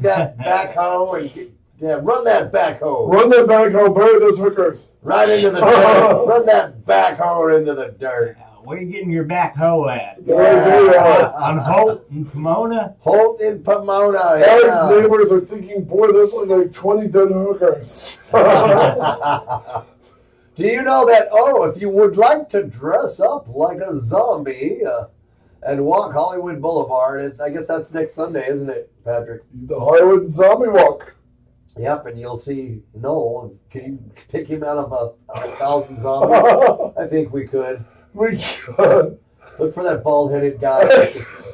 that backhoe and run that backhoe. Run that back home. Bury those hookers. Right into the dirt. Run that backhoe into the dirt. Where are you getting your backhoe at? There you are. On Holt and Pomona? Holt in Pomona. Eric's Yeah. neighbors are thinking, boy, those look like 20 dead hookers. Do you know that, if you would like to dress up like a zombie and walk Hollywood Boulevard, I guess that's next Sunday, isn't it, Patrick? The Hollywood Zombie Walk. Yep, and you'll see Noel. Can you pick him out of a 1,000 zombies? I think we could. We could. Look for that bald-headed guy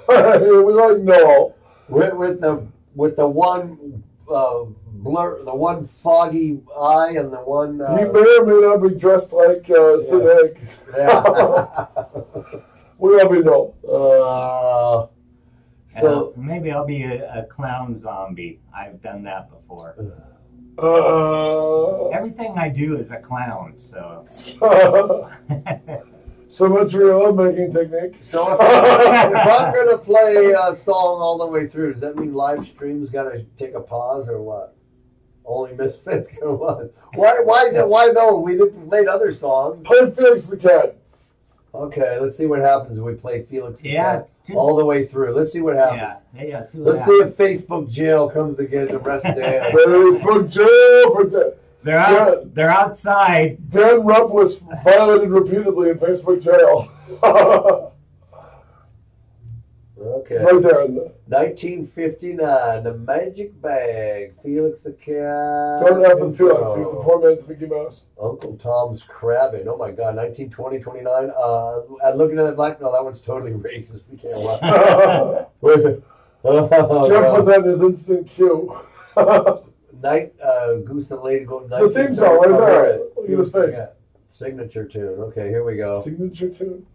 We like Noel. with the one the one foggy eye and the one. He may or may not be dressed like Sid Haig. Yeah. We love you, Noel. So maybe I'll be a clown zombie. I've done that before. Everything I do is a clown, so. So much for your love-making technique. So if I'm going to play a song all the way through, does that mean live stream's got to take a pause or what? Only Misfits or what? Why though? We played other songs. Play Felix the Cat. Okay, let's see what happens if we play Felix the Yeah, Cat all the way through. Let's see what happens. Yeah, see what Let's see happens. if Facebook jail comes to get arrest Dan. Facebook jail for They're outside. Dan Rupp was violated repeatedly in Facebook jail. Okay. Right there in the 1959, The Magic Bag, Felix the Cat. Don't have him Felix. He was the poor man's Mickey Mouse. Uncle Tom's Crabbing. Oh my God, 1920, 29. Looking at that black, no, that one's totally racist. We can't watch. Jeff put that in his instant queue. Goose and Lady Gold. The theme song right there. Look at his face. Yeah. Signature tune. Okay, here we go. Signature tune.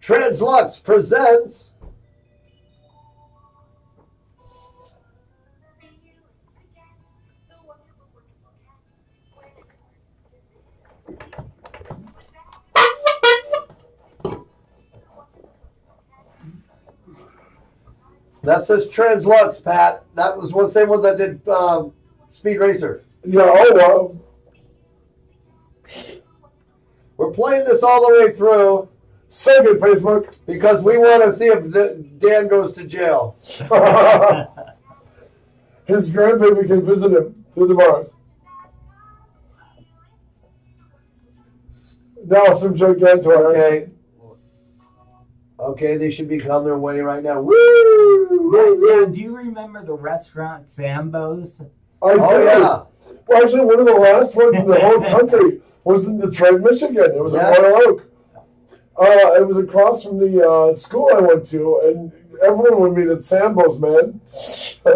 Translux presents. That says Translux, Pat. That was one same ones that did Speed Racer. Yeah, oh wow. We're playing this all the way through Second Facebook. because we want to see if Dan goes to jail. His grandbaby can visit him through the bars. Now some gigantor. Okay. Okay, they should be on their way right now. Woo! Yeah, do you remember the restaurant Sambo's? I did. Oh, yeah. Well, actually, one of the last ones in the whole country was in Detroit, Michigan. It was Yeah. in Royal Oak. It was across from the school I went to, and everyone would meet at Sambo's, man.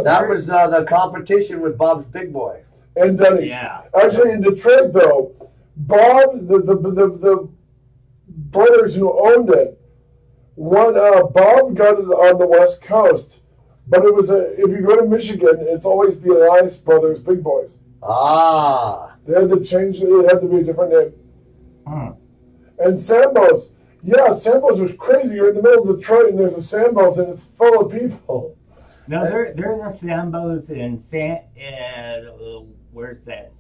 That was the competition with Bob's Big Boy. And Denny's. Yeah. Actually, in Detroit, though, Bob, the brothers who owned it, Bob got it on the West Coast, but it was if you go to Michigan, it's always the Elias Brothers Big Boys. Ah. They had to change it. It had to be a different name. Hmm. And Sambo's, yeah, Sambo's was crazy. You're in the middle of Detroit, and there's a Sambo's, and it's full of people. No, there's a Sambo's in where's that?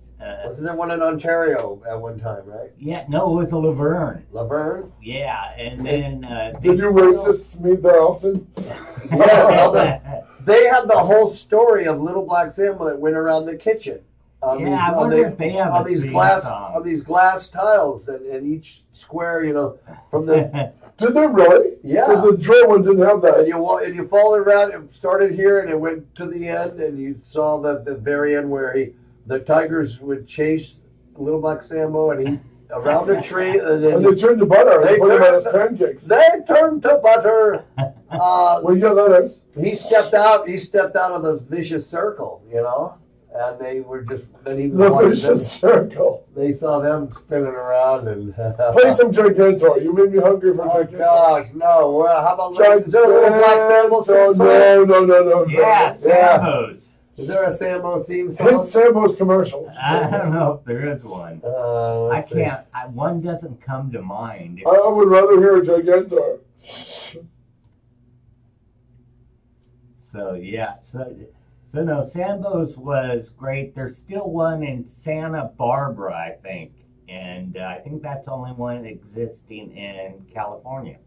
Wasn't there one in Ontario at one time, right? Yeah, no, it was a Laverne. Laverne? Yeah, and then Did you racists meet there often? Yeah, they had the whole story of Little Black Sambo that went around the kitchen. I wonder if they have on these glass tiles, and each square, you know, from the Did they really? Yeah. Because the Detroit one didn't have that. and you followed around. It started here and it went to the end, and you saw that the very end where the tigers would chase Little Black Sambo and he around a tree, and then And they turned to butter. They They put them turned on his to- pancakes. they turned to butter. Well, you got letters. He stepped out. He stepped out of the vicious circle, you know, and they were just. Then he was The watching them. vicious circle. They saw them spinning around and. Play some Gigantor. You made me hungry for Oh Gigantor. gosh, no! Well, how about is there a Little Black Sambo theme song? No. yeah, Sambo's. Is there a Sambo theme Hit song? Sambo's commercial. I don't know if there is one. I Let's see. can't. One doesn't come to mind. I would rather hear a Gigantor. So yeah, so no, Sambo's was great. There's still one in Santa Barbara, I think, and I think that's the only one existing in California.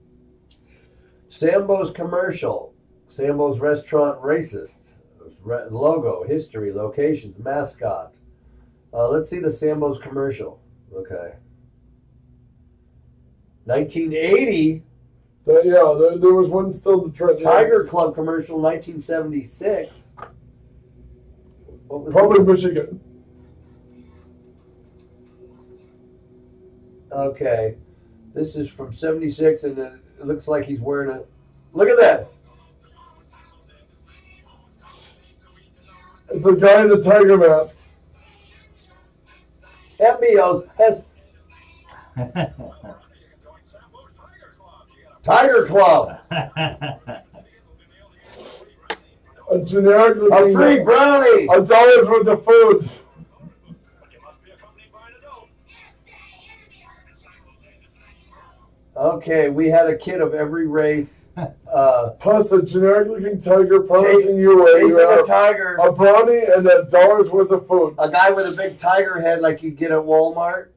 Sambo's commercial. Sambo's restaurant racist. Logo, history, locations, mascot. Let's see the Sambo's commercial. Okay. 1980. There was one still in Detroit. Tiger Club commercial, 1976. What was Probably it? Michigan. Okay. This is from 76, and it looks like he's wearing a... Look at that. It's a guy in a tiger mask. MBO's has Tiger Club. A generic A looking free brownie. $1 worth of food. Okay, we had a kid of every race. Plus a generic looking tiger promising you Chasing a a tiger. brownie and $1 worth of food. A guy with a big tiger head like you get at Walmart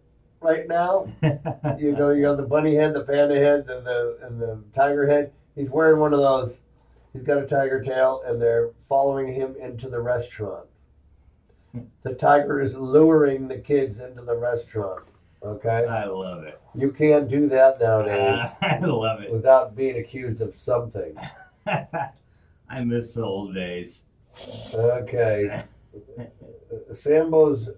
right now. You got the bunny head, the panda head, and the tiger head. He's wearing one of those. He's got a tiger tail, and they're following him into the restaurant. The tiger is luring the kids into the restaurant. Okay? I love it. You can't do that nowadays I love it. without being accused of something. I miss the old days. Okay. Sambo's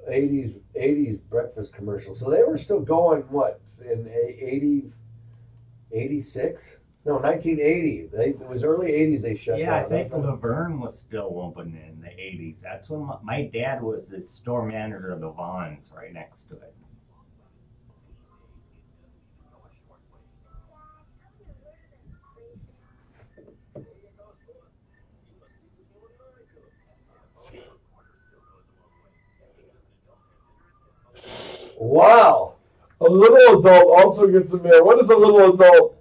80s breakfast commercial. So they were still going, what, in 86? No, 1980. It was early 80s they shut Yeah, down. I think Laverne was still open in the 80s. That's when my dad was the store manager of the Vons right next to it. Wow. A little adult also gets a meal. What is a little adult?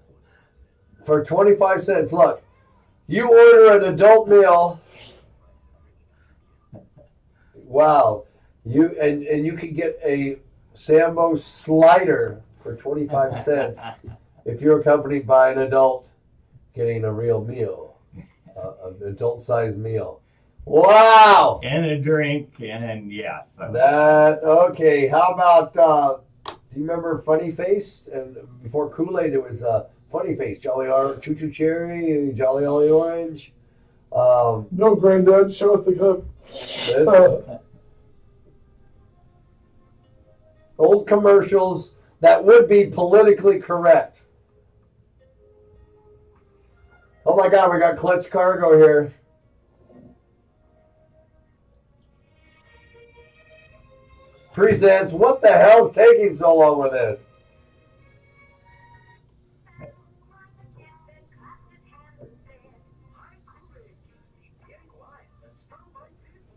For 25 cents. Look, you order an adult meal. Wow. You can get a Sambo slider for 25 cents if you're accompanied by an adult getting a real meal, an adult-sized meal. Wow. And a drink, and yeah. So. Okay. How about, do you remember Funny Face? And before Kool-Aid, it was Funny Face, Jolly Choo Choo Cherry, Jolly Ollie Orange. No, Granddad, show us the clip. This- old commercials that would be politically correct. Oh my God, we got clutch cargo here. Presents, what the hell's taking so long with this?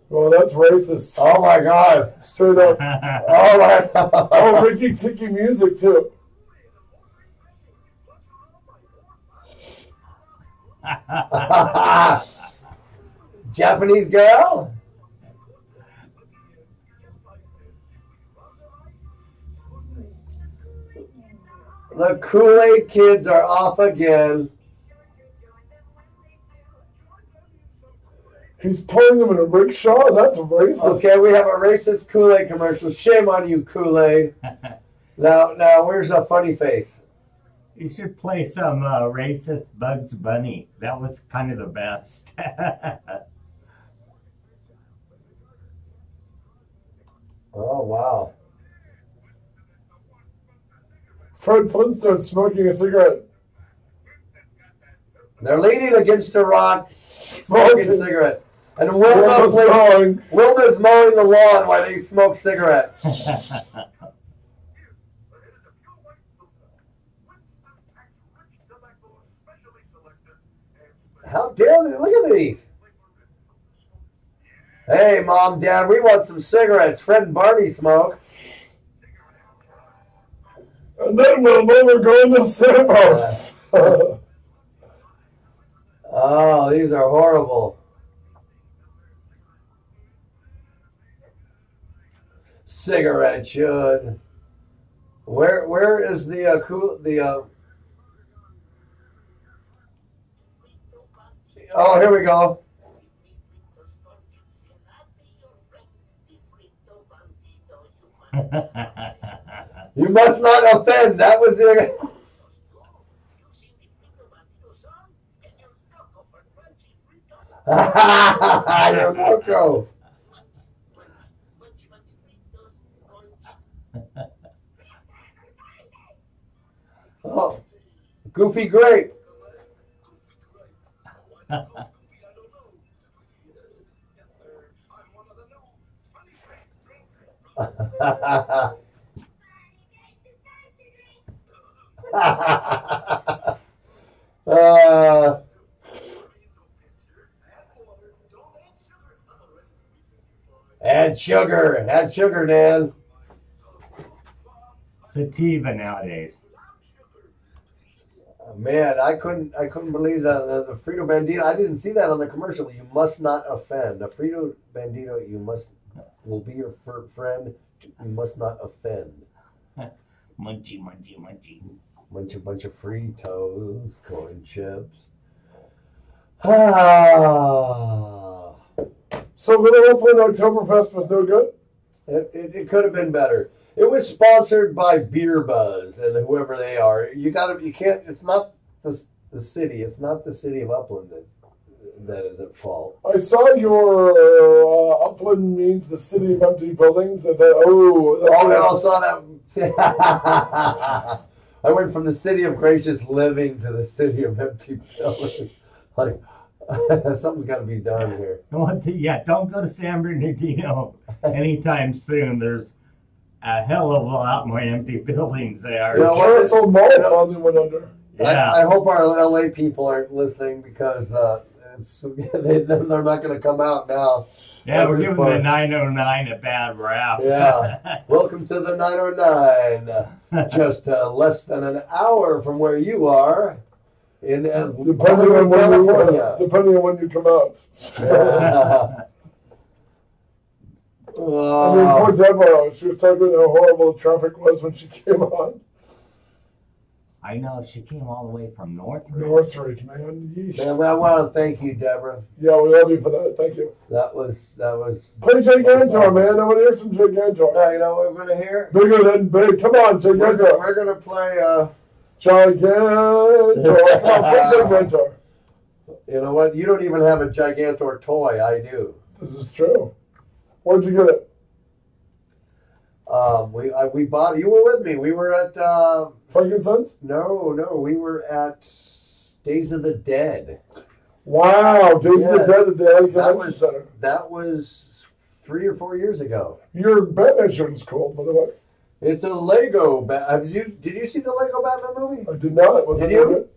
Well, that's racist. Oh my God. Straight up. Oh my God. Oh, Ricky Tikki music too. Japanese girl? The Kool-Aid kids are off again. He's pulling them in a rickshaw? That's racist. Okay, we have a racist Kool-Aid commercial. Shame on you, Kool-Aid. Now, where's a funny face? You should play some racist Bugs Bunny. That was kind of the best. Oh, wow. Fred Flintstone smoking a cigarette. They're leaning against a rock, smoking cigarettes. And Wilma's mowing. Wilma's mowing the lawn while they smoke cigarettes. How dare they? Look at these. Hey, Mom, Dad, we want some cigarettes. Fred and Barney smoke. And then we're going to Sandbox. Oh, these are horrible. Cigarette should. Where is the Oh, here we go. You must not offend. That was the. You're loco. Oh, Goofy Grape. Add sugar, Dan. Sativa nowadays. Man, I couldn't believe that the Frito Bandito. I didn't see that on the commercial. You must not offend. The Frito Bandito, will be your friend. You must not offend. Munchy, munchy, munchy. Bunch of Fritos, corn chips. Ah. So Little Oakland Oktoberfest was no good? It could have been better. It was sponsored by Beer Buzz and whoever they are. You can't. It's not the city. It's not the city of Upland that is at fault. I saw your Upland means the city of empty buildings. I saw that. I went from the city of gracious living to the city of empty buildings. Like something's got to be done here. Yeah, don't go to San Bernardino anytime soon. There's a hell of a lot more empty buildings there. The Carousel Mall finally went under. Yeah. I hope our LA people aren't listening because they're not going to come out now. Yeah, we're giving the 909 a bad rap. Yeah. Welcome to the 909. Just less than an hour from where you are in California. Depending on when you come out. I mean, poor Deborah. She was talking about how horrible the traffic was when she came on. I know, she came all the way from Northridge. Northridge, man. Yeesh. Man, I want to thank you, Deborah. Yeah, we love you for that. Thank you. That was. Play Gigantor, man. I want to hear some Gigantor. You know what we're going to hear? Bigger than big. Come on, Gigantor. We're going to play. Gigantor. Come on, play Gigantor. You know what? You don't even have a Gigantor toy. I do. This is true. Where'd you get it? We bought. You were with me. We were at Frankenstein's? No. We were at Days of the Dead. Wow, Days of the Yeah. Dead at the LA That Convention was Center. that was 3 or 4 years ago. Your Batman shirt is cool, by the way. It's a Lego. Did you see the Lego Batman movie? I did not. Was Did it you? good?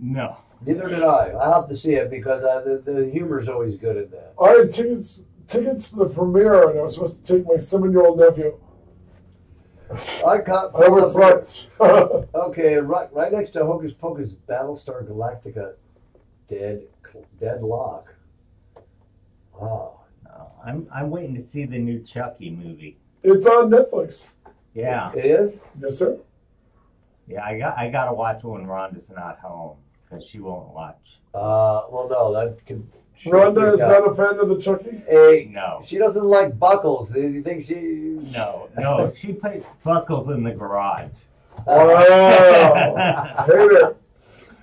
No. Neither did I. I'll have to see it because the humor's always good in that. I had tickets to the premiere, and I was supposed to take my 7-year-old nephew. I caught. I was right. Okay, right next to Hocus Pocus, Battlestar Galactica, Deadlock. Wow. No, I'm waiting to see the new Chucky movie. It's on Netflix. Yeah. It is? Yes, sir. Yeah, I gotta watch it when Rhonda's not home because she won't watch. Well, no, that can. Rhonda is not a fan of the Chucky? Hey, No. she doesn't like buckles. Do you think she? No, she put Buckles in the garage. Wow. Hate it.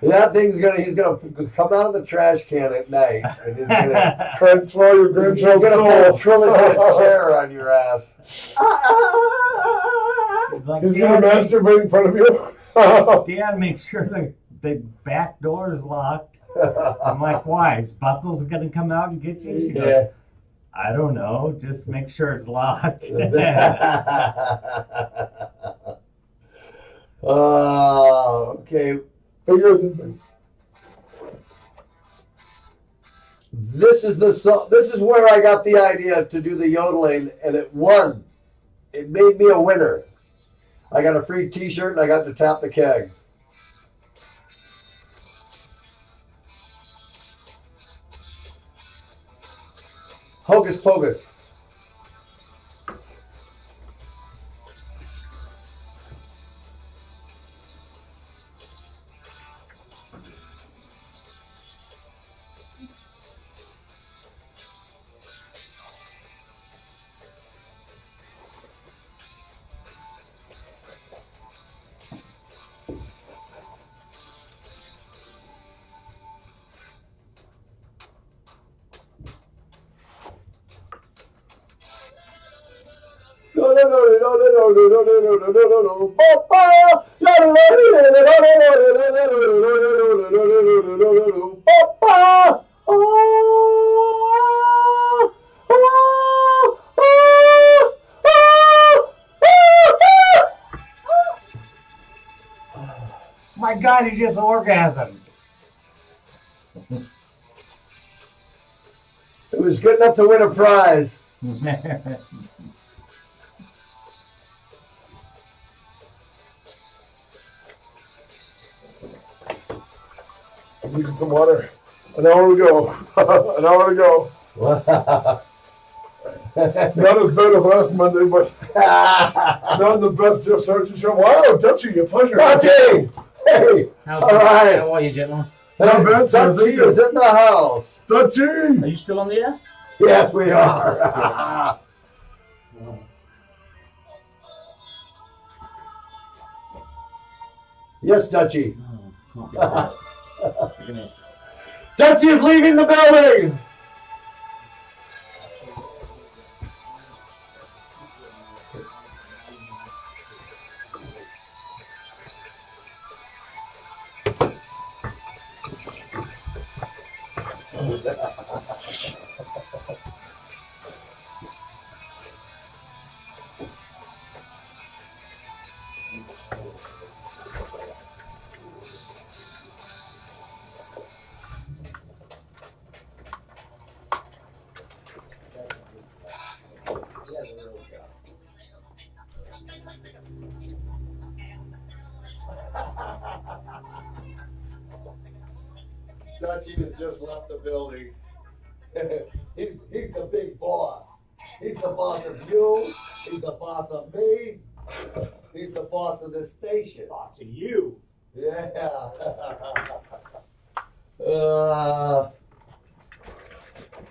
That he's gonna come out of the trash can at night and he's gonna, Transfer your he's grandchild's gonna put a soul. trillion chair on your ass. She's like, He's going to Dad, masturbate in front of you. Dad, make sure the back door is locked. I'm like, why? Is Buckles gonna come out and get you? She goes, Yeah. I don't know. Just make sure it's locked. Okay. Bigger than me. This is the song. This is where I got the idea to do the yodeling, and it won. It made me a winner. I got a free T-shirt, and I got to tap the keg. Hocus Pocus. My God, he just orgasmed. It was good enough to win a prize. I'm needing some water. An hour to go. An hour to go. Not as bad as last Monday, but not the best Jeff Sargent show. Wow, Dutchie, a pleasure. Dutchie! Hey! How All right. are you, gentlemen? Not bad, sir. Thank Dutchie you. is in the house. Dutchie! Are you still on the air? Yes, we are. Yes, Dutchie. Oh, can't get that. You're gonna- Dutchie is leaving the building. Dutchie has just left the building. he's the big boss. He's the boss of you. He's the boss of me. He's the boss of this station. Boss of you. Yeah.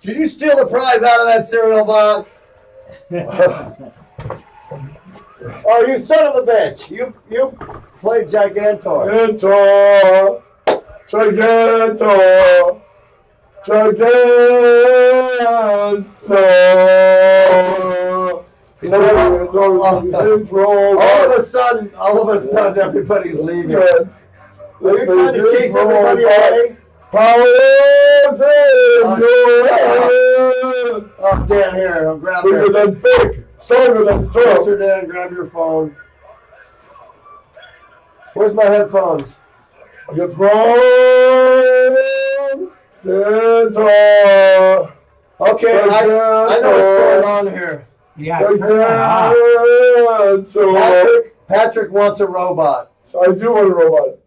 Did you steal the prize out of that cereal box? Oh, you son of a bitch! You played Gigantor. Gigantor! Gigantor! Gigantor! All of a sudden, everybody's leaving. The Are you trying to chase everybody away? Powers Oh, Dan, here. I'll grab bigger your than big, stronger than strong. Mr. Dan, grab your phone. Where's my headphones? Get thrown into Okay, I know what's going on here. Yeah, turn that off. Patrick wants a robot. I do want a robot.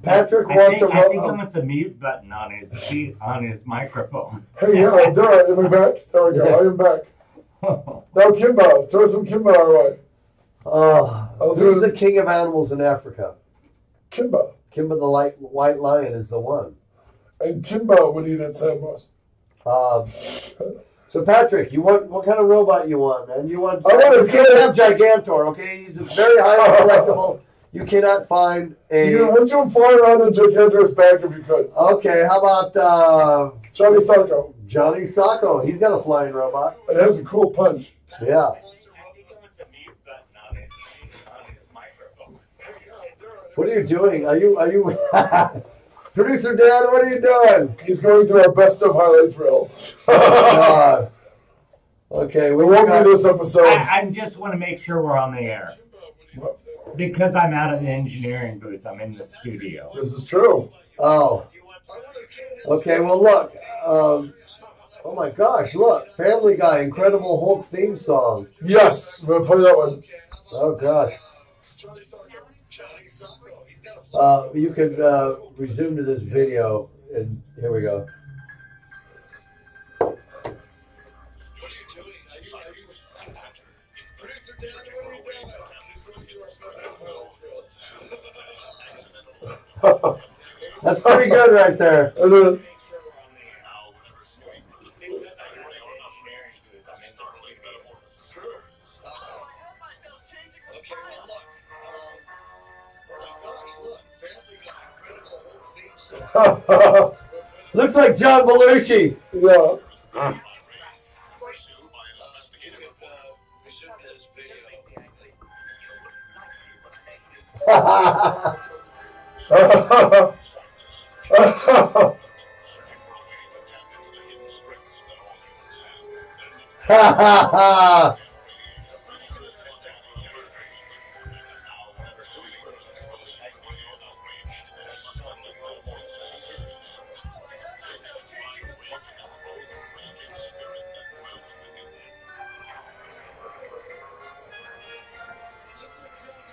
Patrick I wants think a he robot. wants a mute button on his microphone. Hey, yeah, there, am I back? There we go, I am back. Now Kimba, throw some Kimba our way. Who's the king of animals in Africa? Kimba. Kimba the white lion is the one. And Kimba would eat at sandbars. So Patrick, what kind of robot you want, man? You I want a you can't have Gigantor, okay? He's a very highly collectible. You cannot find a. Would you fly around in Gigantor's back if you could? Okay, how about Johnny Sarko. Johnny Sacco? He's got a flying robot. It has a cool punch. Yeah. What are you doing? Are you Producer Dan, what are you doing? He's going through our best of highlights reel. God. Okay, we It won't be this episode. I just want to make sure we're on the air. Because I'm out of the engineering booth, I'm in the studio. This is true. Oh. Okay, well look. Oh my gosh, look. Family Guy, Incredible Hulk theme song. Yes, we're going to play that one. Oh gosh. You can resume to this video, and here we go. That's pretty good right there. Looks like John Belushi. Yeah.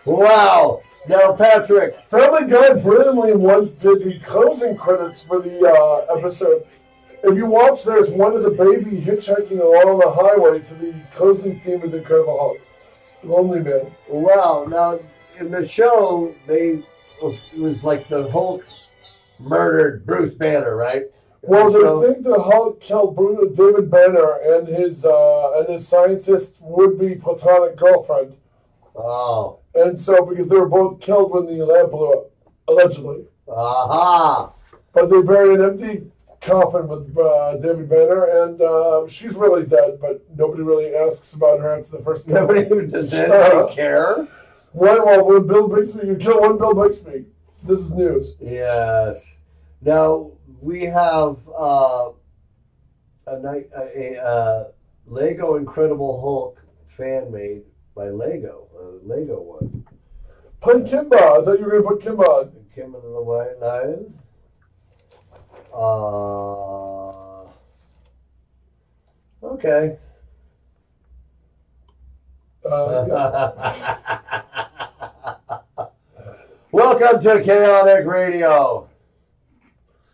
Wow. Now, Patrick. Family Guy brilliantly once did the closing credits for the episode. If you watch, there's one of the baby hitchhiking along the highway to the closing theme of The Incredible Hulk. Lonely Man. Wow. Now, in the show, it was like the Hulk murdered Bruce Banner, right? Well, they think the Hulk killed David Banner and his scientist would-be platonic girlfriend. Oh. And so, because they were both killed when the lab blew up, allegedly. Aha. But they buried an empty coffin with David Banner, and she's really dead, but nobody really asks about her after the first movie. Nobody even does anybody care. When Bill Bixby, you kill one Bill Bixby. This is news. Yes. Now, we have a Lego Incredible Hulk fan made by Lego, a Lego one. Play Kimba. I thought you were going to put Kimba on. Kimba the White Lion. Okay. Yeah. Welcome to Chaotic Radio.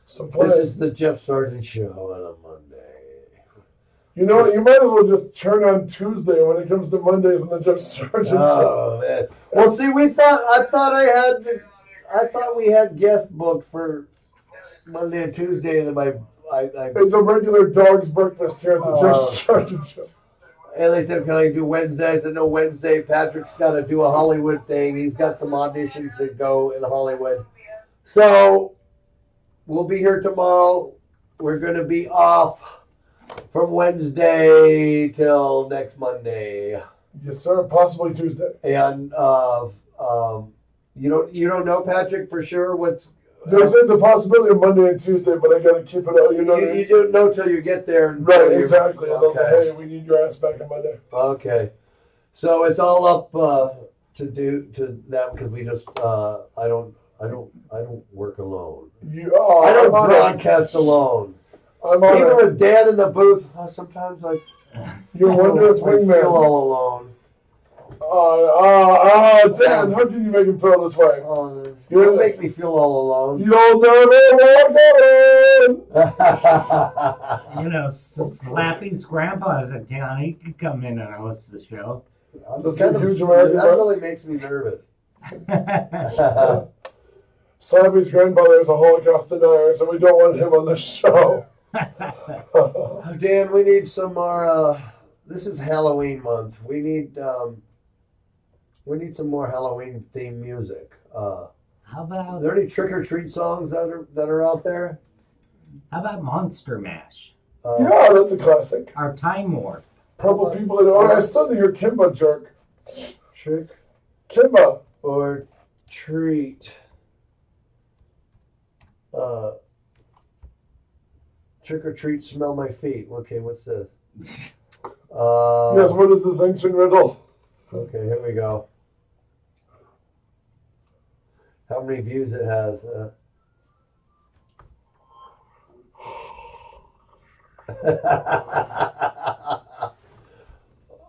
So play. This is the Jeff Sargent Show on a Monday. You know what? You might as well just turn on Tuesday when it comes to Mondays and the Jeff Sargent Show. Oh man. Well, see, I thought we had guest booked for Monday and Tuesday, and then It's a regular dog's breakfast here at the Jeff Sargent Show. and they said, can I do Wednesday? I said, no, Wednesday. Patrick's got to do a Hollywood thing. He's got some auditions to go in Hollywood. So we'll be here tomorrow. We're going to be off from Wednesday till next Monday. Yes, sir. Possibly Tuesday. And you don't know, Patrick, for sure There's the possibility of Monday and Tuesday, but I gotta keep it out. You know, You don't know till you get there. right? Exactly. And they'll say, Okay. "Hey, we need your ass back on Monday." Okay. So it's all up to do to that because we just I don't work alone. I don't broadcast alone. I'm on Even it. with Dan in the booth, sometimes You're wondrous I wingman. feel all alone. Dan, how can you make him feel this way? You don't make me feel all alone. You'll never walk alone. You know, Slappy's grandpa's in town. He could come in and host the show. That's a huge American That bus. really makes me nervous. Slappy's grandfather is a Holocaust denier, so we don't want him on the show. Dan, we need some more. This is Halloween month. We need some more Halloween themed music. How Are about there any trick or treat songs that are out there? Monster Mash? Yeah, that's a classic. Our Time Warp. Purple people. I still need your Kimba jerk. Trick Kimba. or treat. Trick or treat, smell my feet. Okay, what's this? Yes, what is this ancient riddle? Okay, here we go. How many views it has?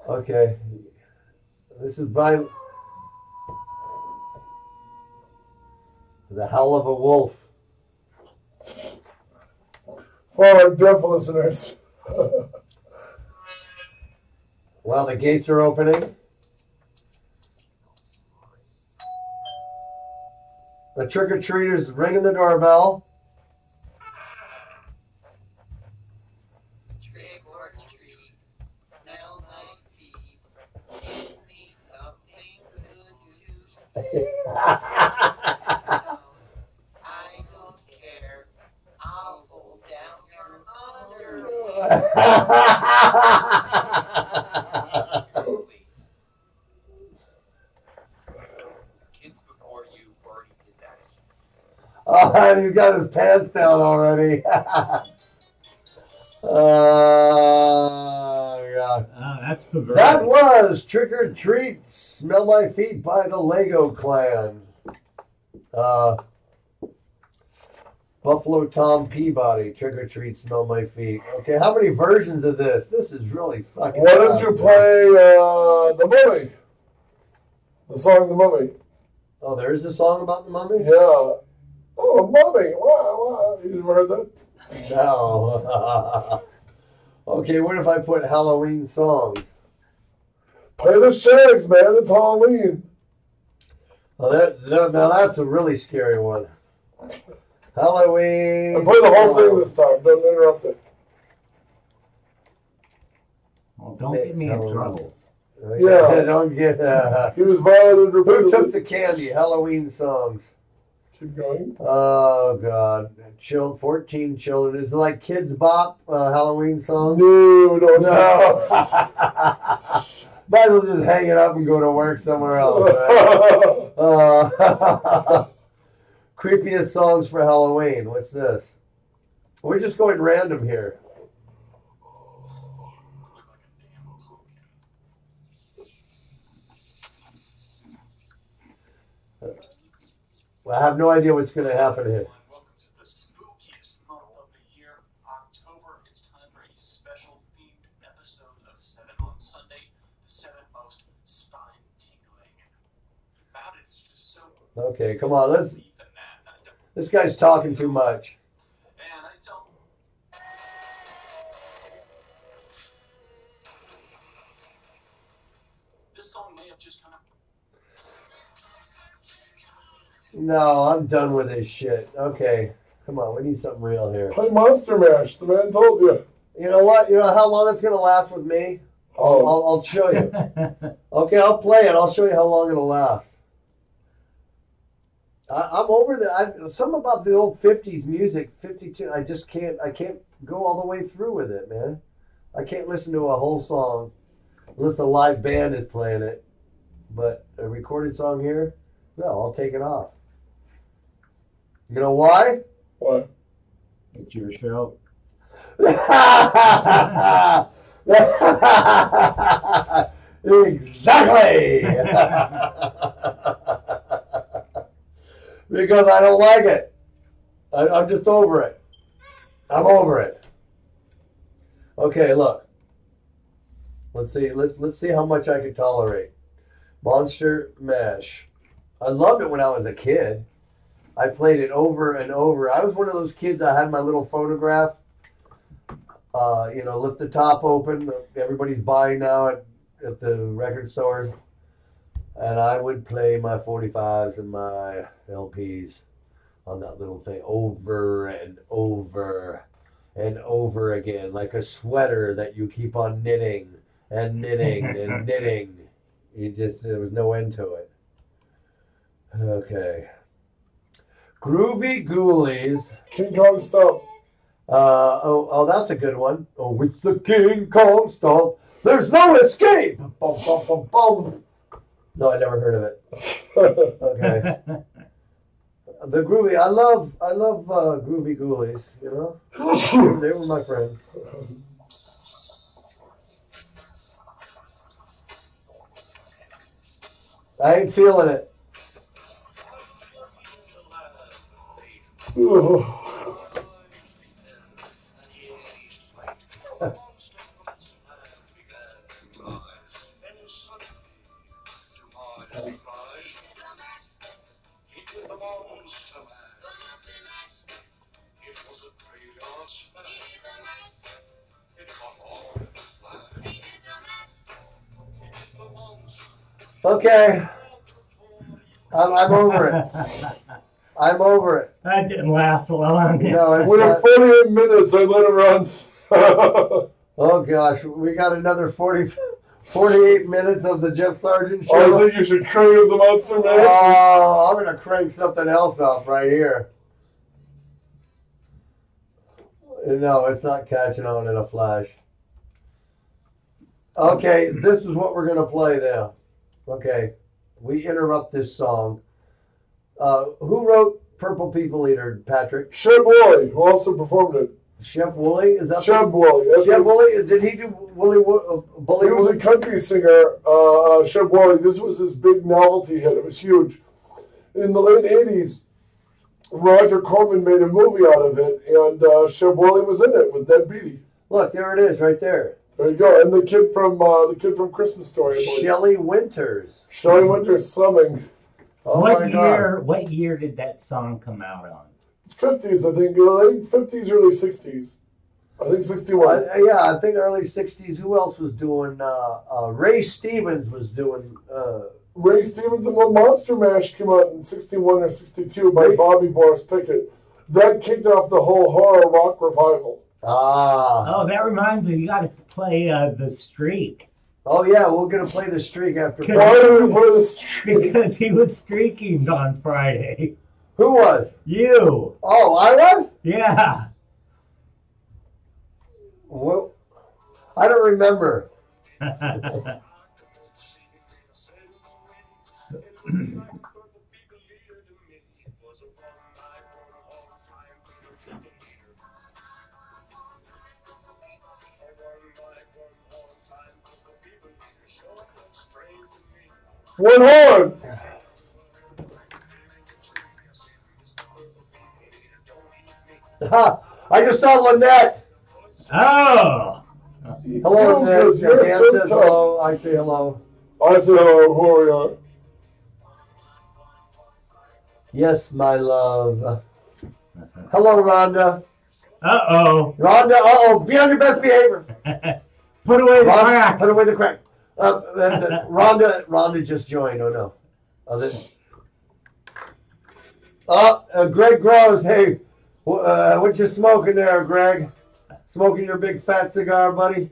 Okay. This is by The Howl of a Wolf. For our deaf listeners. Well, the gates are opening. The trick-or-treaters ringing the doorbell. Trick or treat, smell my feet, give me something good to eat. I don't care, I'll hold down your underwear. Kids before you already did that. Oh, he's got his pants down already. Oh, God. That's perverted. That was Trick or Treat, Smell My Feet by the Lego Clan. Buffalo Tom Peabody, Trick or Treat, Smell My Feet. Okay, how many versions of this? This is really sucking. Why don't you play The Mummy? The song The Mummy. Oh, there is a song about the mummy? Yeah. Oh, Mummy. Wow. You ever heard that? No. Okay, what if I put Halloween songs? Play the Shags, man. It's Halloween. Oh, now that's a really scary one. Halloween. And play the whole thing this time. Don't interrupt it. Well, don't get me in trouble. Yeah. Don't get. He was violated Who repeatedly. took the candy? Halloween songs. Keep going. Oh God, 14 children. Is it like Kids Bop Halloween song? No. Might as well just hang it up and go to work somewhere else. Creepiest songs for Halloween. What's this? We're just going random here. Well, I have no idea what's going to happen here. Welcome to the spookiest month of the year, October. It's time for a special themed episode of 7 on Sunday. The 7 most spine-tingling about it. It's just so Okay, come on. Let's. deep in that. This guy's talking too much. And I tell this song may have just kind of No, I'm done with this shit. Okay, come on. We need something real here. Play Monster Mash. The man told you. You know what? You know how long it's going to last with me? I'll show you. Okay, I'll play it. I'll show you how long it'll last. I'm over that. Something about the old 50s music, 52. I can't go all the way through with it, man. I can't listen to a whole song unless a live band is playing it. But a recorded song here, no, I'll take it off. You know why? Why? It's your show. Exactly. Because I don't like it. I'm just over it. I'm over it. Okay, look. Let's see. Let's see how much I can tolerate. Monster Mash. I loved it when I was a kid. I played it over and over. I was one of those kids. I had my little phonograph. Lift the top open. Everybody's buying now at the record stores. And I would play my 45s and my LPs on that little thing over and over and over again, like a sweater that you keep on knitting and knitting and knitting. There was no end to it. Okay. Groovy Ghoulies. King Kong Stomp. That's a good one. Oh, it's the King Kong Stomp. There's no escape. Bum, bum, bum, bum. No, I never heard of it. Okay. The Groovy. I love Groovy Ghoulies. You know, they were my friends. I ain't feeling it. Okay. I'm over it. I'm over it. That didn't last long. No, it's Within not. 48 minutes, I let it run. Oh gosh, we got another 48 minutes of the Jeff Sargent I show. think you should crank up the Monster Mash. Oh, I'm gonna crank something else up right here. No, it's not catching on in a flash. Okay, this is what we're gonna play now. Okay, we interrupt this song. Who wrote Purple People Eater, Patrick? Sheb Woolley, who also performed it. Sheb Woolley? Is that Sheb Woolley. Sheb Woolley? Did he do Bully He was a country singer, Sheb Woolley. This was his big novelty hit. It was huge. In the late 80s, Roger Corman made a movie out of it, and Sheb Woolley was in it with Ned Beatty. Look, there it is, right there. There you go. And the kid from Christmas Story, I believe. Shelley Winters. Shelley Winters slumming. Oh What my year? God. What year did that song come out on? It's 50s, I think. Late 50s, early 60s. I think 61. Yeah, I think early 60s. Who else was doing? Ray Stevens was doing. Ray Stevens and when Monster Mash came out in 61 or 62 by Bobby Boris Pickett. That kicked off the whole horror rock revival. Ah. Oh, that reminds me. You got to play The Streak. Oh, yeah, we're going to play the streak after. Why did we play the streak? Because he was streaking on Friday. Who was? You. Oh, I was? Yeah. Well, I don't remember. One horn. I just saw Lynette. Oh. Hello, Lynette. You're Dan so says tough. hello. I say hello. I say hello. Who are we on? Yes, my love. Hello, Rhonda. Uh-oh. Rhonda, be on your best behavior. Put away the Rhonda, crack. put away the crack. Rhonda just joined. Oh, no. Greg Gross. Hey, what you smoking there, Greg? Smoking your big fat cigar, buddy?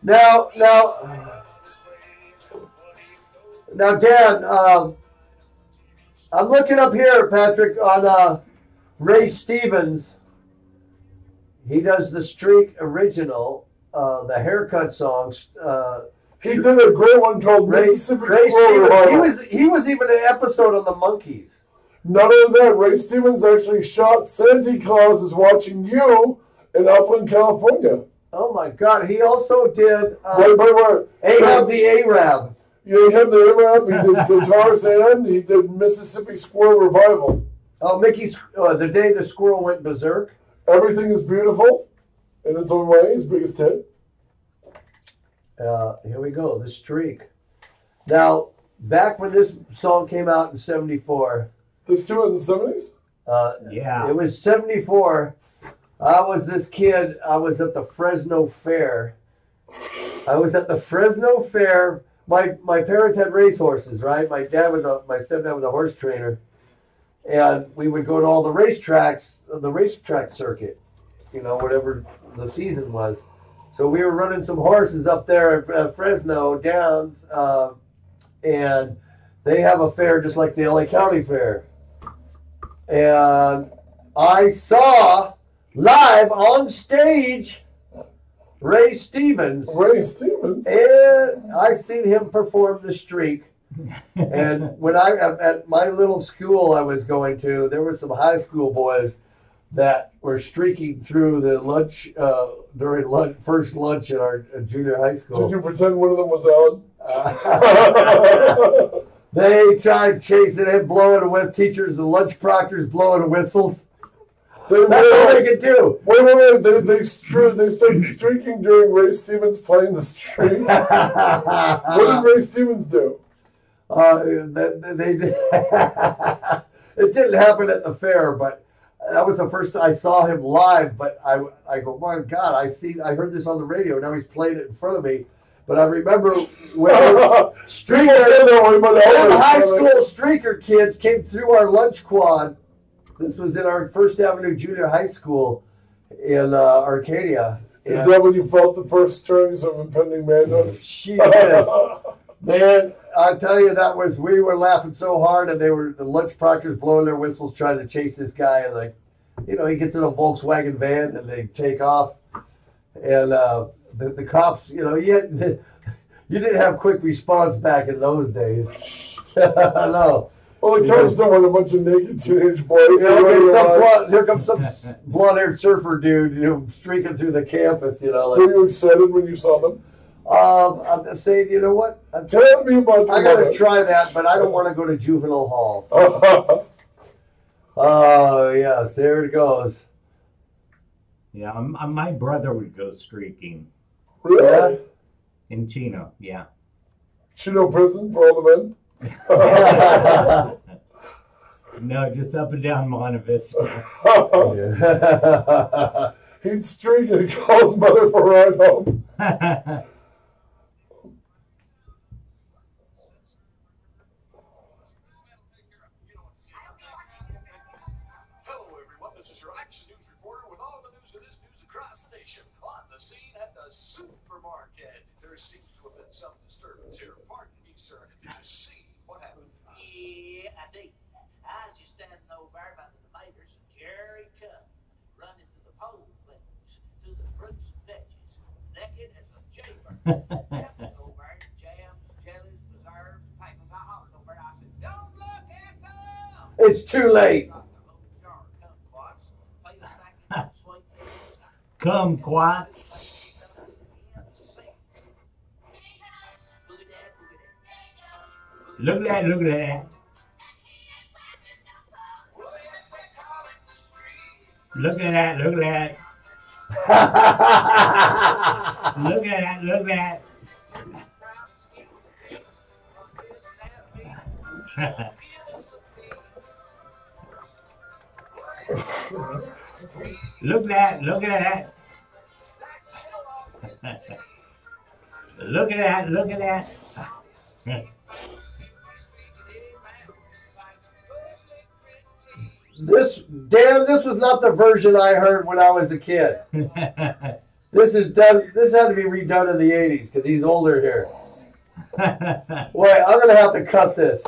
Now, Dan, I'm looking up here, Patrick, on Ray Stevens. He does the Streak original, the haircut songs. He did a great one called Mississippi Squirrel Revival. He was even an episode on the Monkees. Not only that, Ray Stevens actually shot Santa Claus is Watching You in Upland, California. Oh my God! He also did Right. Ahab the Arab. Yeah, he had the Arab. He did Guitars and he did Mississippi Squirrel Revival. Oh, Mickey's The Day the Squirrel Went Berserk. Everything is Beautiful in its own way. His biggest hit. Here we go. The Streak. Now, back when this song came out in '74. This came out in the 70s? Yeah. It was 74. I was this kid. I was at the Fresno Fair. My parents had racehorses, right? My stepdad was a horse trainer. And we would go to all the racetracks, the racetrack circuit, whatever the season was. So we were running some horses up there at Fresno Downs, and they have a fair just like the LA County Fair. And I saw live on stage Ray Stevens. And I seen him perform the Streak. And when at my little school I was going to, there were some high school boys that were streaking through the lunch during first lunch at our junior high school. Did you pretend one of them was Alan? They tried chasing him, blowing with teachers and lunch proctors blowing whistles. That's all they could do. Wait. They started streaking during Ray Stevens playing the Streak. What did Ray Stevens do? They did. It didn't happen at the fair, but that was the first time I saw him live. But I go, my God, I heard this on the radio. Now he's playing it in front of me. But I remember when high school streaker kids came through our lunch quad. This was in our First Avenue Junior High School in Arcadia. Is that when you felt the first stirrings of impending manhood? Jesus. Man, I tell you, we were laughing so hard, and the lunch proctors blowing their whistles trying to chase this guy, and he gets in a Volkswagen van and they take off, and the cops, you didn't have quick response back in those days. No. Well, the cops don't want a bunch of naked teenage boys. Here comes some blonde-haired surfer dude, streaking through the campus. Were you excited when you saw them? I'm saying, you know what? Tell me about I got to try that, but I don't want to go to juvenile hall. Oh, yes, there it goes. Yeah, my brother would go streaking. Really? Yeah. In Chino, yeah. Chino prison for all the men? No, just up and down Monte Vista. He'd streak and call his mother for a ride home. Hello, everyone. This is your Action News reporter with all the news that is news across the nation. On the scene at the supermarket, there seems to have been some disturbance here. Pardon me, sir. Did you see what happened? Yeah, I did. I was just standing over there by the tomatoes, and Jerry come running to the pole cleaners, to the fruits and veggies, naked as a jaybird. Over there, jams, jellies, preserves, pickles. I hollered over there. I said, "Don't look at them!" It's too late. Got the whole jar of kumquats, placed back in the sweet Kumquats. Look at that, look at that. Look at that, look at that. Look at that, look at that. Look at that, look at that. Look at that, look at that. This was not the version I heard when I was a kid. This is done. This had to be redone in the '80s because he's older here. Wait, I'm gonna have to cut this.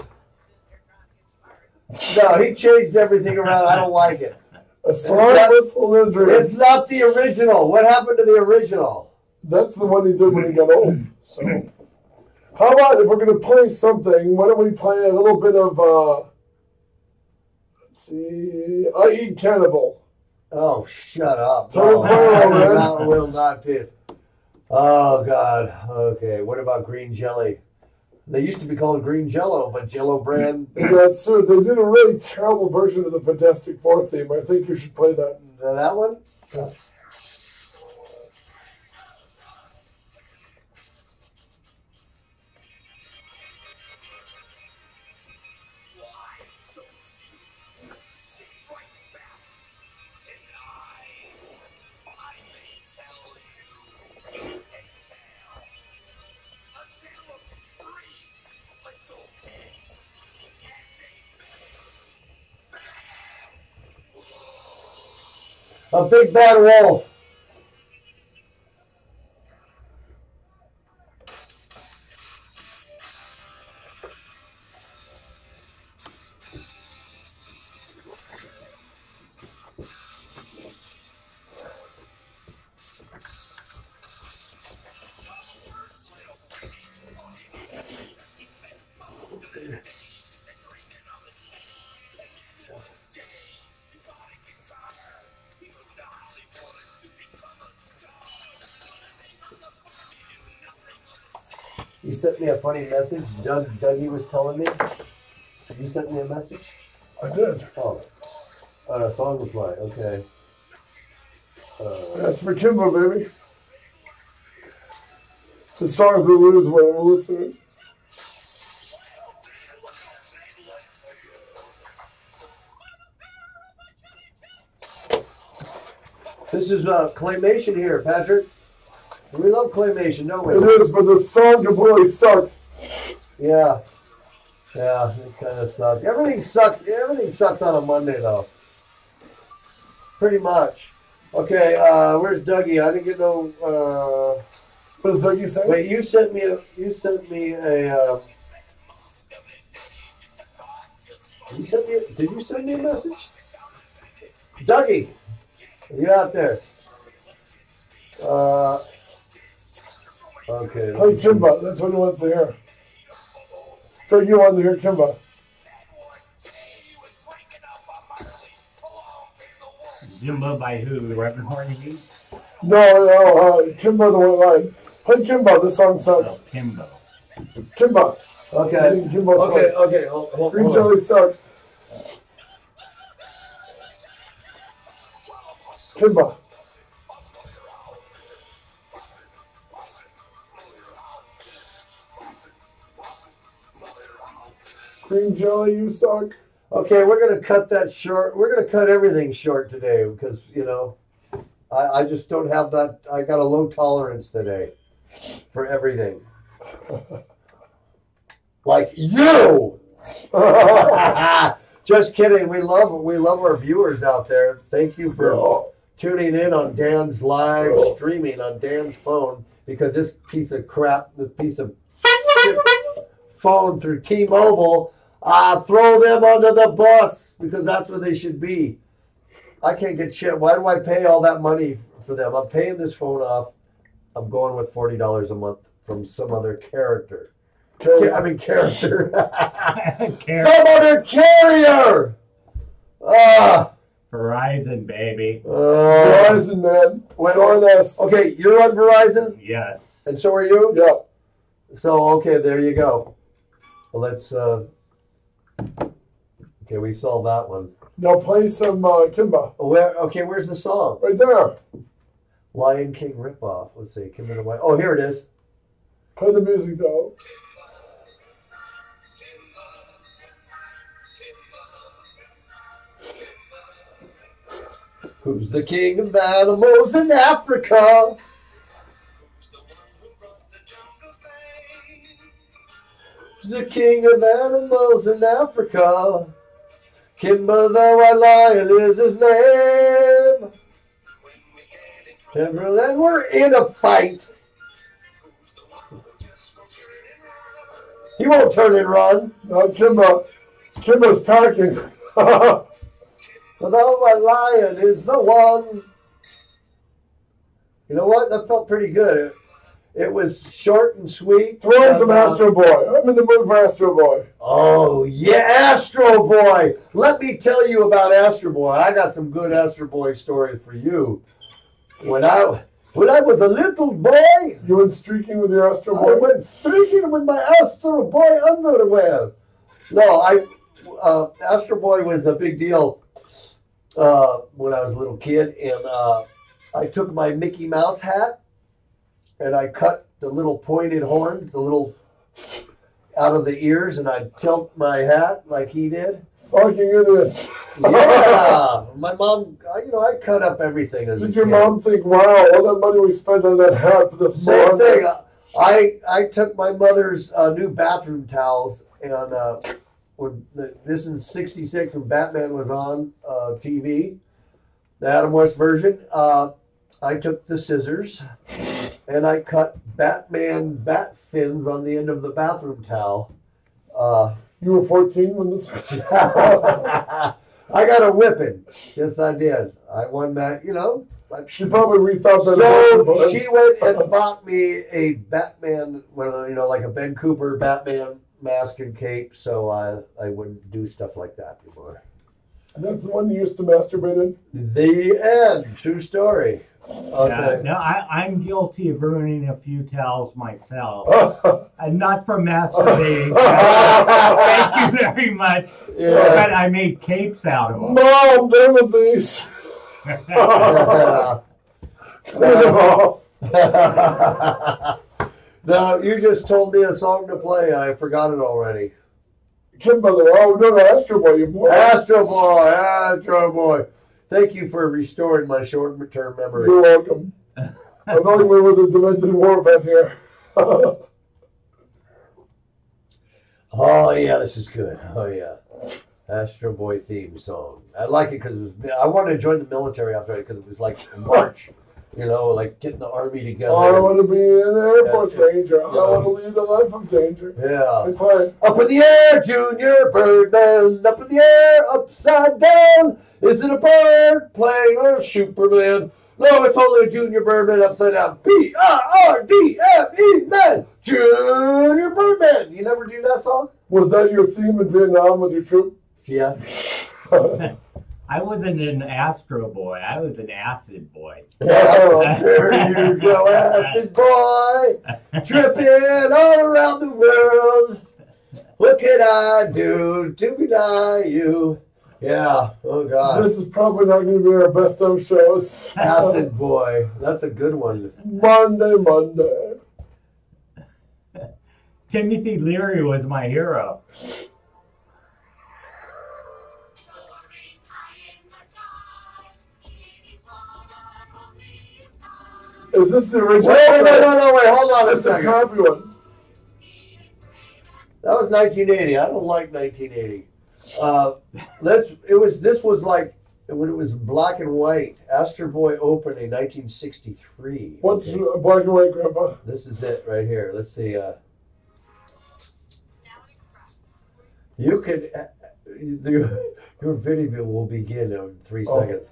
No, he changed everything around. I don't like it. A song whistle in a dream. It's not the original. What happened to the original? That's the one he did when he got old. So, how about if we're gonna play something? Why don't we play a little bit of? Let's see. I Eat Cannibal. Oh, shut up. Tony Boyle, man. That will not be. Oh, God. Okay. What about green jelly? They used to be called green jello, but Jello brand. That's true. They did a really terrible version of the Fantastic Four theme. I think you should play that. That one? Yeah. A big bad wolf. You sent me a funny message. Dougie was telling me. You sent me a message? I did. Oh. A song was mine. Okay. That's for Kimbo, baby. The songs that lose when we're listening. This is claymation here, Patrick. We love claymation, don't we? It is, but the song completely sucks. Yeah. Yeah, it kind of sucks. Everything sucks. Everything sucks on a Monday, though. Pretty much. Okay, where's Dougie? I didn't get no. What does Dougie say? Wait, you sent me a. You sent me. Did you send me a message? Dougie, are you out there? Okay. Play Kimba. That's what he wants to hear. So you want to hear Kimba? Jimbo by who? Reverend Horny? No, Kimba the White Line. Play Kimba. This song sucks. Oh, Kimbo. Kimba. Okay. Kimba Okay. sucks. Okay. Hold Green on. Jelly sucks. Kimba. Green Jelly, you suck. Okay, we're gonna cut that short. We're gonna cut everything short today because I just don't have that. I got a low tolerance today for everything. Like you. Just kidding. We love our viewers out there. Thank you for tuning in on Dan's live streaming on Dan's phone because this piece of crap, this piece of shit phone through T-Mobile, throw them under the bus because that's where they should be. I can't get shit. Why do I pay all that money for them? I'm paying this phone off. I'm going with $40 a month from some other character. Character. Some other carrier. Verizon, baby. Verizon, man. Join us. Okay, you're on Verizon? Yes. And so are you? Yeah. So, okay, there you go. Well, let's, okay, we solved that one. Now play some Kimba. Where's the song? Right there. Lion King ripoff. Let's see, Kimba the White. Oh, here it is. Play the music, though. Who's the king of animals in Africa? Who's the king of animals in Africa? Kimba the White Lion is his name. Timberland, we're in a fight. He won't turn and run. No, Kimbo's packing. Although my lion is the one. You know what? That felt pretty good. It was short and sweet. Throw in some Astro Boy. I'm in the mood for Astro Boy. Oh, yeah, Astro Boy. Let me tell you about Astro Boy. I got some good Astro Boy stories for you. When I was a little boy, You went streaking with your Astro I Boy? went streaking with my Astro Boy underwear. No, Astro Boy was a big deal when I was a little kid, and I took my Mickey Mouse hat and I cut the little pointed horn, the little out of the ears, and I'd tilt my hat like he did. Fucking idiot. Yeah, my mom, I cut up everything as a Did your kid. mom think, wow, all that money we spent on that hat for this Same month? thing. I took my mother's new bathroom towels, and this is '66 when Batman was on TV, the Adam West version. I took the scissors and I cut Batman bat fins on the end of the bathroom towel. You were 14 when this I got a whipping. Yes, I did. I won that, She probably rethought that. So she went and bought me a Batman, like a Ben Cooper Batman mask and cape, so I wouldn't do stuff like that anymore. That's the one you used to masturbate in? The end. True story. Okay. No, I'm guilty of ruining a few towels myself. And not from masturbating. Thank you very much. Yeah. But I made capes out of them. Mom, I'm done with these. Clean them off. No, you just told me a song to play. I forgot it already. Kimbo, no, Astro Boy, you boy. Astro Boy. Thank you for restoring my short-term memory. You're welcome. I'm only with a demented war vet here. Oh, yeah, this is good. Oh, yeah. Astro Boy theme song. I like it because I wanted to join the military after it because it was like a march. Like getting the army together. I want to be an Air Force Ranger. Yeah. I want to lead a life of danger. Yeah. I play. Up in the air, Junior Birdman. Up in the air, upside down. Is it a bird playing or a Superman? No, it's only a Junior Birdman upside down. BRDME, man. Junior Birdman. You never do that song? Was that your theme in Vietnam with your troop? Yeah. I wasn't an Astro Boy. I was an Acid Boy. Yeah, there you go, acid boy, tripping all around the world. What could I do to deny you? Yeah, oh God. This is probably not going to be our best of shows. Acid boy, that's a good one. Monday. Timothy Leary was my hero. Is this the original? Wait, hold on a It's a second. copy one. That was 1980. I don't like 1980. This was like when it was black and white. Astro Boy opened in 1963. What's Okay. black and white, Grandpa? This is it right here. Let's see. You could. Your video will begin in 3 Oh. seconds.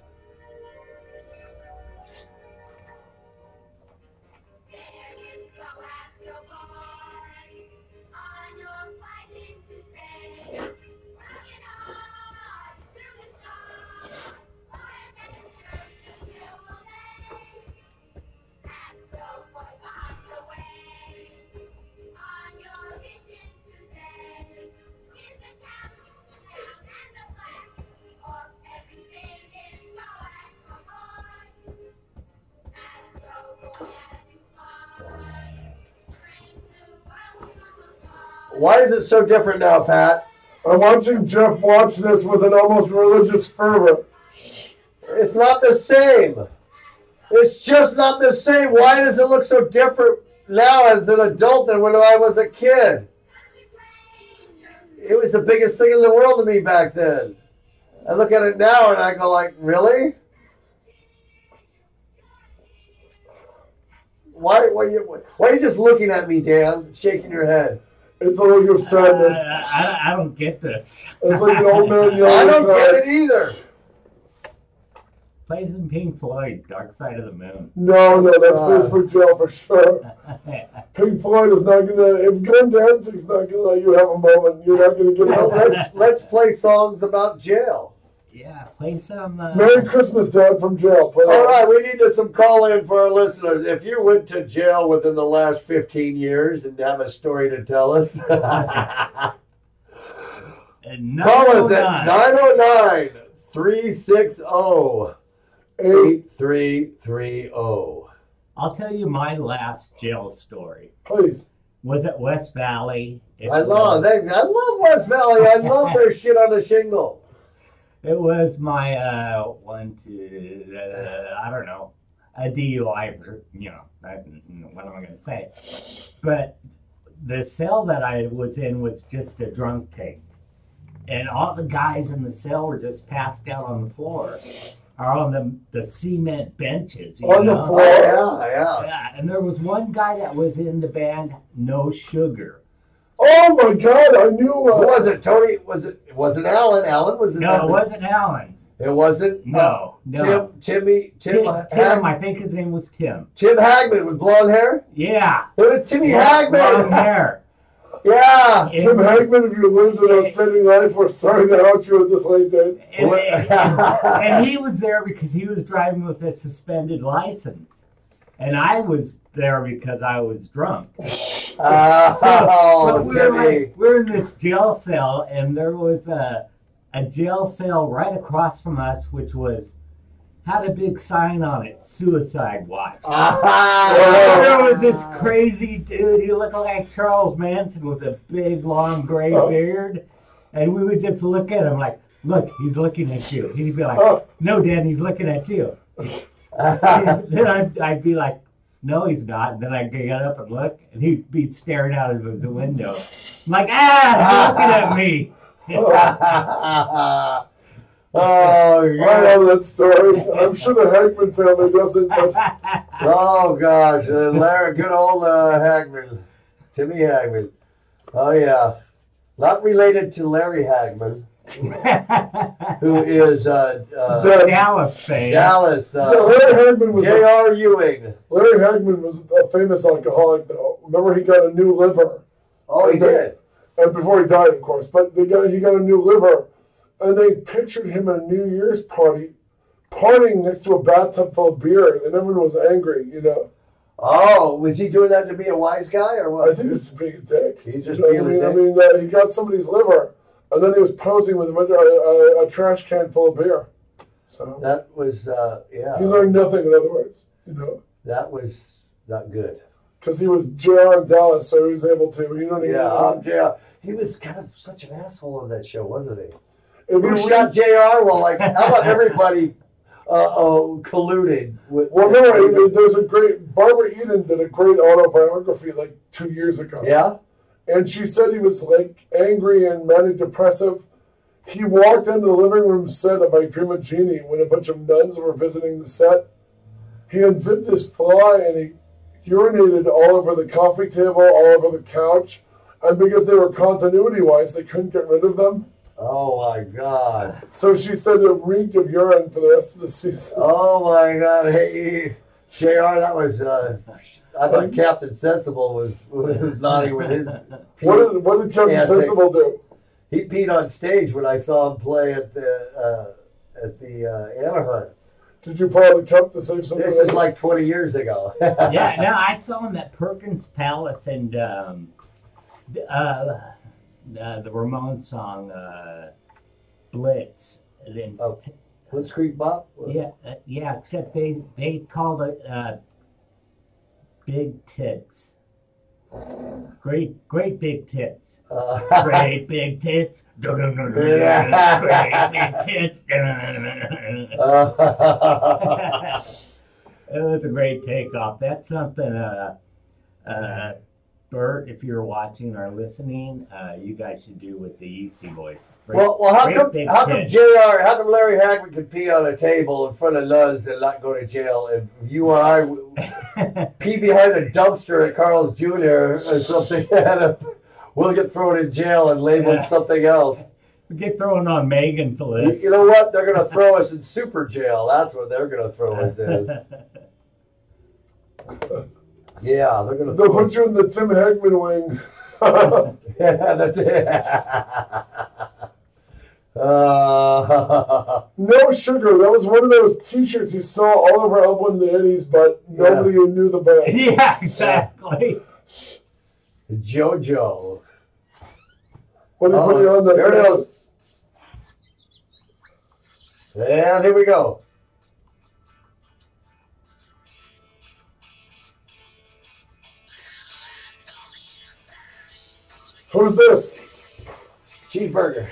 Why is it so different now, Pat? I'm watching Jeff watch this with an almost religious fervor. It's not the same. It's just not the same. Why does it look so different now as an adult than when I was a kid? It was the biggest thing in the world to me back then. I look at it now and I go like, really? Why are you just looking at me, Dan? Shaking your head. It's a look of sadness. I don't get this. It's like an old man yelling. I don't get it either. Plays in Pink Floyd, Dark Side of the Moon. No, that's place for jail for sure. Pink Floyd is not gonna. If Glenn Danzig's not gonna let you have a moment, you're not gonna get it. Let's play songs about jail. Yeah, play some. Merry Christmas, Dad, from jail. Play All right, we need some call in for our listeners. If you went to jail within the last 15 years and have a story to tell us, call us at 909-360-8330. I'll tell you my last jail story. Please. Was at West Valley. I love West Valley. I love their shit on the shingle. It was my I don't know, a DUI for, what am I going to say? But the cell that I was in was just a drunk tank. And all the guys in the cell were just passed out on the floor. Or on the cement benches. On the floor? Yeah. And there was one guy that was in the band No Sugar. Oh my God! I knew. Who was it? Tony? Was it? Wasn't Alan? Alan was it? No, it wasn't Alan. It wasn't. No. Tim. I think his name was Tim. Tim Hagman with blonde hair. Yeah. It was Timmy Hagman. Blonde hair. Yeah. Tim Hagman, if you lived an outstanding life, we're sorry to out you at this late date. And he was there because he was driving with a suspended license, and I was there because I was drunk. We're in this jail cell, and there was a jail cell right across from us, which had a big sign on it, suicide watch. There was this crazy dude, he looked like Charles Manson with a big, long, gray beard, and we would just look at him like, look, he's looking at you. He'd be like, no, Dan, he's looking at you. Then I'd be like, no, he's not. And then I'd get up and look, and he'd be staring out of his window. I'm like, he's looking at me. Oh, yeah. I know that story. I'm sure the Hagman family doesn't. But... Oh, gosh. Larry, good old Hagman. Timmy Hagman. Oh, yeah. Not related to Larry Hagman, who is Dallas fan. Dallas. Larry Hagman was J.R. Ewing. Larry Hagman was a famous alcoholic, though. Remember, he got a new liver. Oh, he did. And before he died, of course. But he got a new liver. And they pictured him at a New Year's party, partying next to a bathtub full of beer, and everyone was angry, Oh, was he doing that to be a wise guy, or what? I think it's being a dick. He just being a dick? I mean, he got somebody's liver, and then he was posing with a trash can full of beer. So that was, yeah. He learned nothing, in other words, That was not good. Because he was JR in Dallas, so he was able to, JR. He was kind of such an asshole on that show, wasn't he? If you shot JR, well, like, how about everybody colluded with... Well, no, there's a great... Barbara Eden did a great autobiography like 2 years ago. Yeah? And she said he was, like, angry and manic depressive. He walked into the living room set of I Dream of Jeannie when a bunch of nuns were visiting the set. He unzipped his fly and he urinated all over the coffee table, all over the couch. And because they were continuity-wise, they couldn't get rid of them. Oh, my God. So she said it reeked of urine for the rest of the season. Oh, my God. Hey, JR, that was... I thought Captain Sensible was naughty with his... What did Captain Sensible do? He peed on stage when I saw him play at the Anaheim. Did you pull out the cup to save something? This is like 20 years ago. Yeah, no, I saw him at Perkins Palace and the Ramones song Blitz. Then Blitz Creek Bop? Yeah, except they called it Big Tits. Great big tits. Great big tits. Great big tits. It was a great takeoff. That's something Bert, if you're watching or listening, you guys should do with the Yeasty Boys. Well, how great come big how come kid. JR, how come Larry Hagman could pee on a table in front of nuns and not go to jail, and you or I pee behind a dumpster at Carl's Jr. or something, and we'll get thrown in jail and labeled something else? We get thrown on Megan's list. You know what? They're going to throw us in super jail. That's what they're going to throw us in. Yeah, they're going to They'll put you in the Tim Hagman wing. No sugar. That was one of those T-shirts you saw all over Elbow in the 80s, but nobody knew the band. Yeah, exactly. JoJo. What do you put on the? There it is. And here we go. Who's this? Cheeseburger.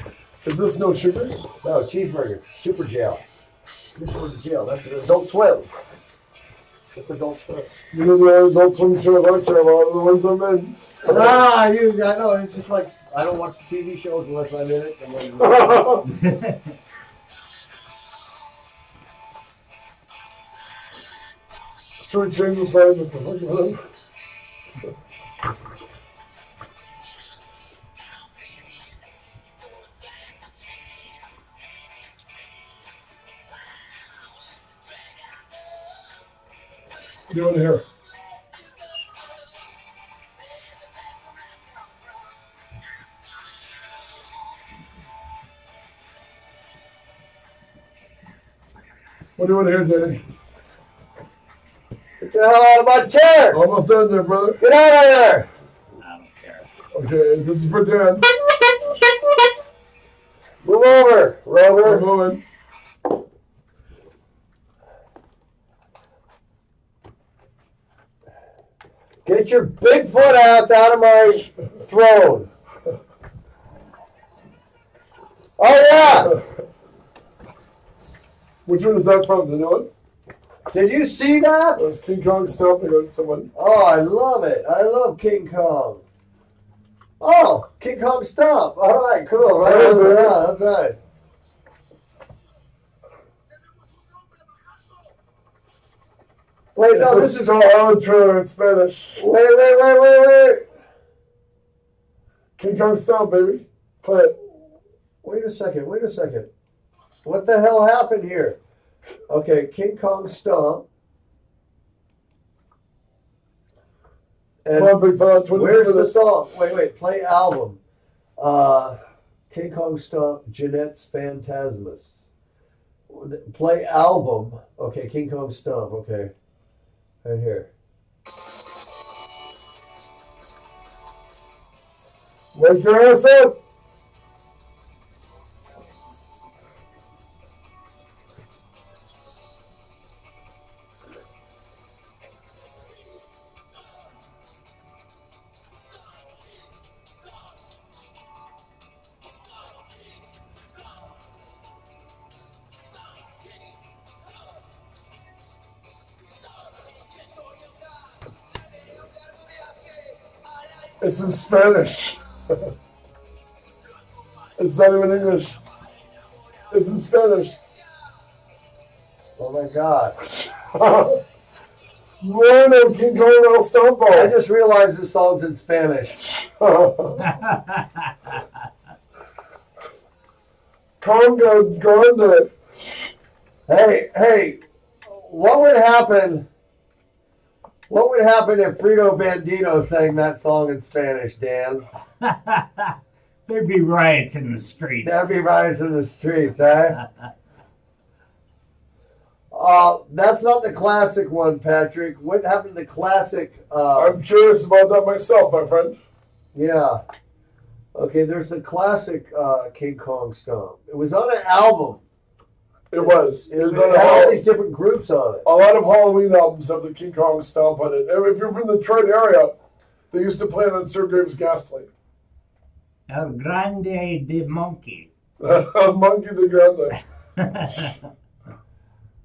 Is this no sugar? No, cheeseburger. Super jail. Super jail. That's an Adult Swim. That's Adult Swim. You know the Adult Swim show I like there, a lot of the ones I'm in. I know. It's just like, I don't watch the TV shows unless I'm in it. And then, Should we change the sign just to fuck with him? What do you want to hear? What do you want to hear, Danny? get the hell out of my chair! Almost done there, brother. Get out of there! I don't care. Okay, this is for Dan. Move over, Rover. We're moving. Get your Bigfoot ass out of my throne. Oh, yeah! Which one is that from? The new one? Did you see that? It was King Kong stomping on someone. Oh, I love it. I love King Kong. Oh, King Kong Stomp. All right, cool. Right over there. That's right. Wait, no, It's this a is... Star trailer in Spanish. Wait. King Kong Stomp, baby. Play it. Wait a second. What the hell happened here? Okay, King Kong Stomp. And Come on, big fella. 20 where's the minutes. song? Wait. Play album. King Kong Stomp, Jeanette's Phantasmus. Play album. Okay, King Kong Stomp. Okay. Right here. Wake your ass up. It's in Spanish. It's not even English. It's in Spanish. Oh my God. Bueno, King Kong El I Stompo. just realized this song's in Spanish. Congo Grande. Hey, what would happen if Frito Bandito sang that song in Spanish, Dan? There'd be riots in the streets. That'd be riots in the streets, eh? That's not the classic one, Patrick. What happened to the classic? I'm curious about that myself, my friend. Yeah. Okay, there's the classic King Kong Stomp. It was on an album. It was. It was on It had all these different groups on it. a lot of Halloween albums have the King Kong Stomp on it. And if you're from the Detroit area, they used to play it on Sir Graves' Ghastly. El Grande de Monkey. Monkey the Grande.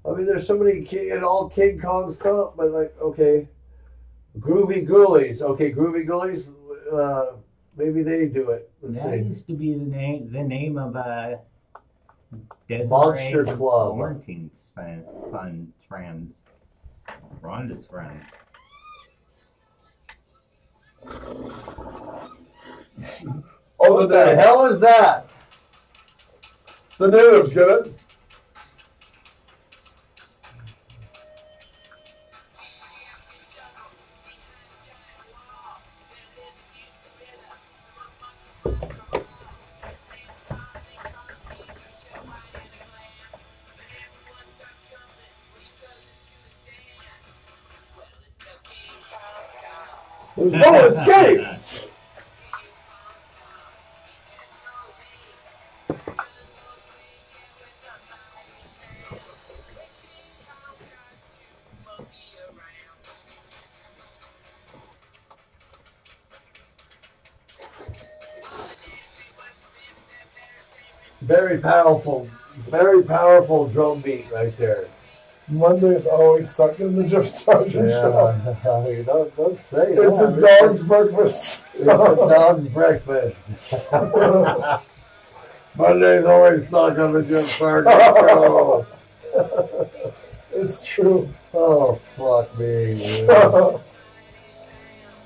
I mean, there's so many all King Kong Stomp, but like, okay. Groovy Ghoulies. Okay, Groovy Ghoulies. Maybe they do it. Let's That see. used to be the name of Desiree Monster Club. Florentine's fun friends. Rhonda's friends. Oh, What the hell is that? The natives, get it? There's no escape. Very powerful drum beat right there. Mondays always suck in the Jeff Sargent show. You don't say It's that. a dog's breakfast. It's a dog's breakfast. Mondays always suck on the Jeff Sargent show. It's true. Oh, fuck me.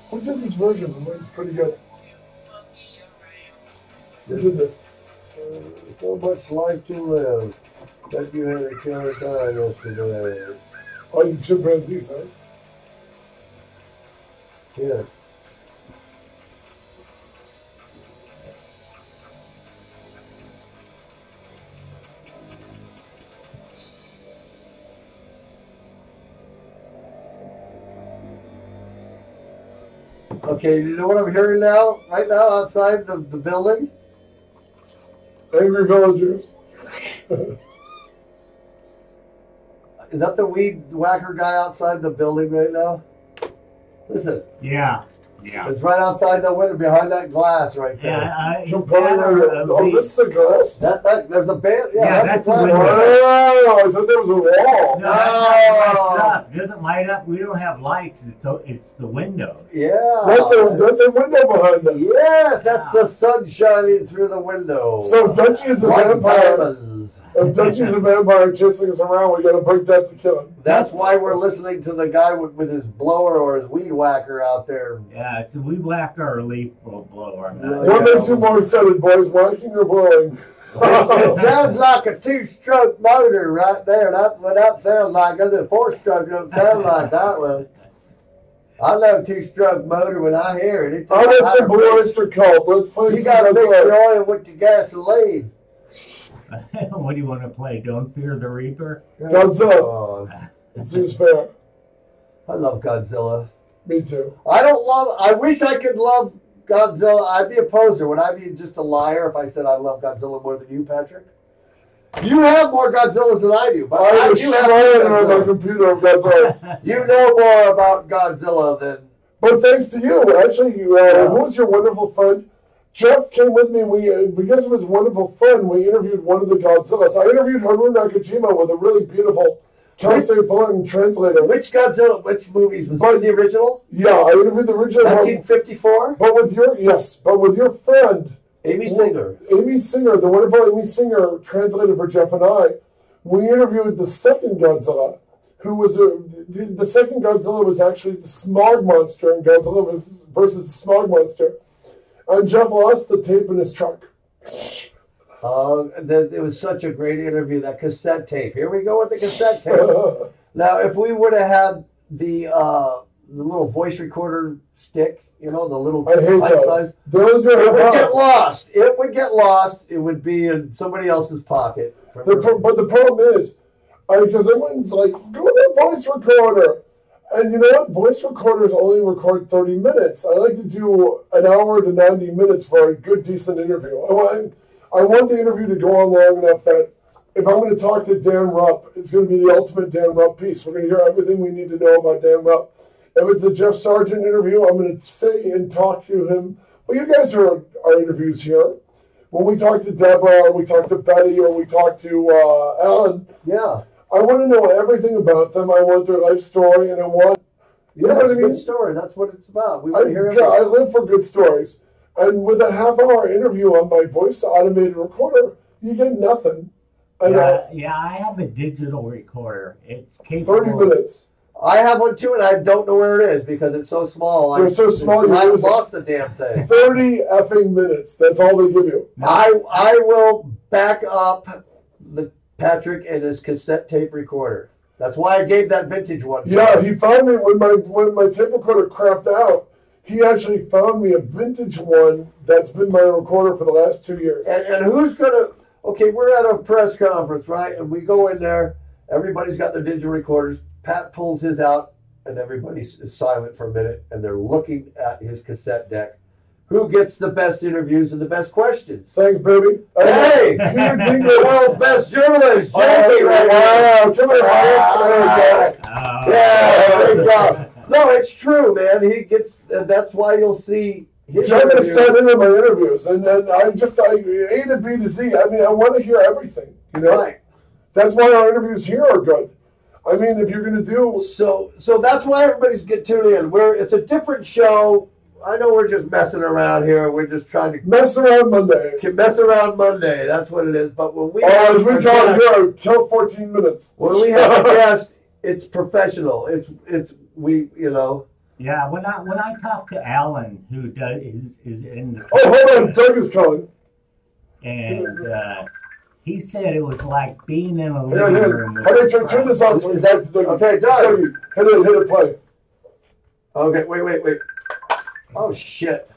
Who did this version? It's pretty good. Who did this? So much life to live. Bet you had a killer time yesterday. Oh, you chimpanzee says. Yes. Okay, you know what I'm hearing now? Right now outside the building? Angry villagers. Is that the weed whacker guy outside the building right now? Listen. Yeah. Yeah. It's right outside the window behind that glass right there. Yeah, Oh, this is a glass? That there's a band. Yeah, that's a window. Oh, I thought there was a wall. No, that lights up. It doesn't light up. We don't have lights. It's the window. Yeah. That's a window behind us. Yes, that's the sun shining through the window. So Dutchie is a Like vampire. diamonds. If Dutchie's a vampire chasing us around, we gotta break that to kill him. That's why we're listening to the guy with his blower or his weed whacker out there. Yeah, it's a weed whacker or leaf blower. I'm not What makes you more excited, boys? Whacking or blowing? It sounds like a two-stroke motor right there. That's what that sounds like. The four-stroke don't sound like that one. I love two-stroke motor when I hear it. Oh, that's a Blue Oyster Cult. Let's play You some got to mix Godzilla. your oil with your gasoline. What do you want to play? Don't Fear the Reaper? Godzilla. Oh, It seems fair. I love Godzilla. Me too. I wish I could love Godzilla. I'd be a poser. Would I be just a liar if I said I love Godzilla more than you, Patrick? You have more Godzillas than I do, but I I was do have shrine on my Godzilla. computer of Godzilla's. You know more about Godzilla than... But thanks to you, actually, who was your wonderful friend? Jeff came with me. We, because of his wonderful friend, we interviewed one of the Godzillas. I interviewed Haru Nakajima with a really beautiful Cal State Fullerton translator. Which Godzilla, which movies? Was it the original? Yeah, I interviewed the original one. 1954? But with your friend, Amy Singer. Amy Singer, the wonderful Amy Singer, translated for Jeff and I. We interviewed the second Godzilla, who was the second Godzilla was actually the Smog Monster, and Godzilla versus the Smog Monster. And Jeff lost the tape in his truck. It was such a great interview, that cassette tape. Here we go with the cassette tape. Now, if we would have had the little voice recorder stick, you know, the little I hate bite those. size, Those it are would get lost. It would get lost. It would be in somebody else's pocket. But the problem is, because everyone's like, go to the voice recorder. And you know what? Voice recorders only record 30 minutes. I like to do an hour to 90 minutes for a good, decent interview. I want the interview to go on long enough that if I'm going to talk to Dan Rupp, it's going to be the ultimate Dan Rupp piece. We're going to hear everything we need to know about Dan Rupp. If it's a Jeff Sargent interview, I'm going to say and talk to him. Well, you guys are our interviews here. When we talk to Deborah, or we talk to Betty, or we talk to Alan, yeah, I want to know everything about them. I want their life story, and I want You Yeah, know it's what a I mean? good story. That's what it's about. We want to hear I everything. live for good stories. And with a half-hour interview on my voice automated recorder, you get nothing. And Yeah, I have a digital recorder. It's 30 capable. minutes. I have one too, and I don't know where it is because it's so small. They're so small, you I lose it. lost the damn thing. 30 effing minutes. That's all they give you. I will back up the Patrick and his cassette tape recorder. That's why I gave that vintage one. Yeah, he found me when my tape recorder crapped out. He actually found me a vintage one that's been my recorder for the last 2 years. And who's gonna? Okay, we're at a press conference, right? And we go in there. Everybody's got their digital recorders. Pat pulls his out, and everybody's silent for a minute, and they're looking at his cassette deck. Who gets the best interviews and the best questions? Thanks, baby. Hey, Peter the Dinklage. world's best journalist, Oh, Jackie, right wow, here. come here, Ryan. Oh. Yeah, great job. No, it's true, man. He gets. That's why you'll see his Trying to interviews. set into my interviews, and then I A to B to Z. I mean, I want to hear everything. You know, Right. that's why our interviews here are good. I mean, if you're going to do, So that's why everybody's get tuning in. It's a different show. I know we're just messing around here. We're just trying to mess around Monday. mess around Monday. That's what it is. But when we Or as we a call it guest- here, kill 14 minutes. when we have a guest, it's professional. It's we Yeah, when I talk to Alan, who is in the Oh, hold on, Doug is calling. and he said it was like being in a Yeah, living yeah. room. with Hey, a turn friend. this on so we Is that- can Dougie. okay, Doug. Dougie, hit it, play. Okay, wait. Oh shit.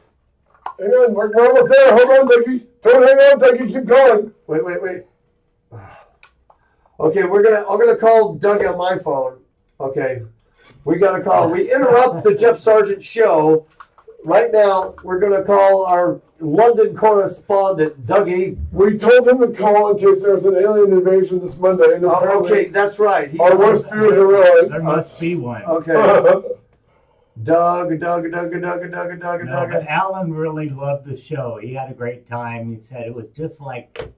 Hang on, we're almost there. Hold on, Dougie. Don't hang on, Dougie. Keep going. Wait. Okay, I'm gonna call Doug on my phone. Okay. We gotta call. We interrupt the Jeff Sargent show. Right now, we're gonna call our London correspondent, Dougie. We told him to call in case there's an alien invasion this Monday, and apparently Okay, that's right. our worst fears are realized. There must be one. Okay. Doug. No, but Alan really loved the show. He had a great time. He said it was just like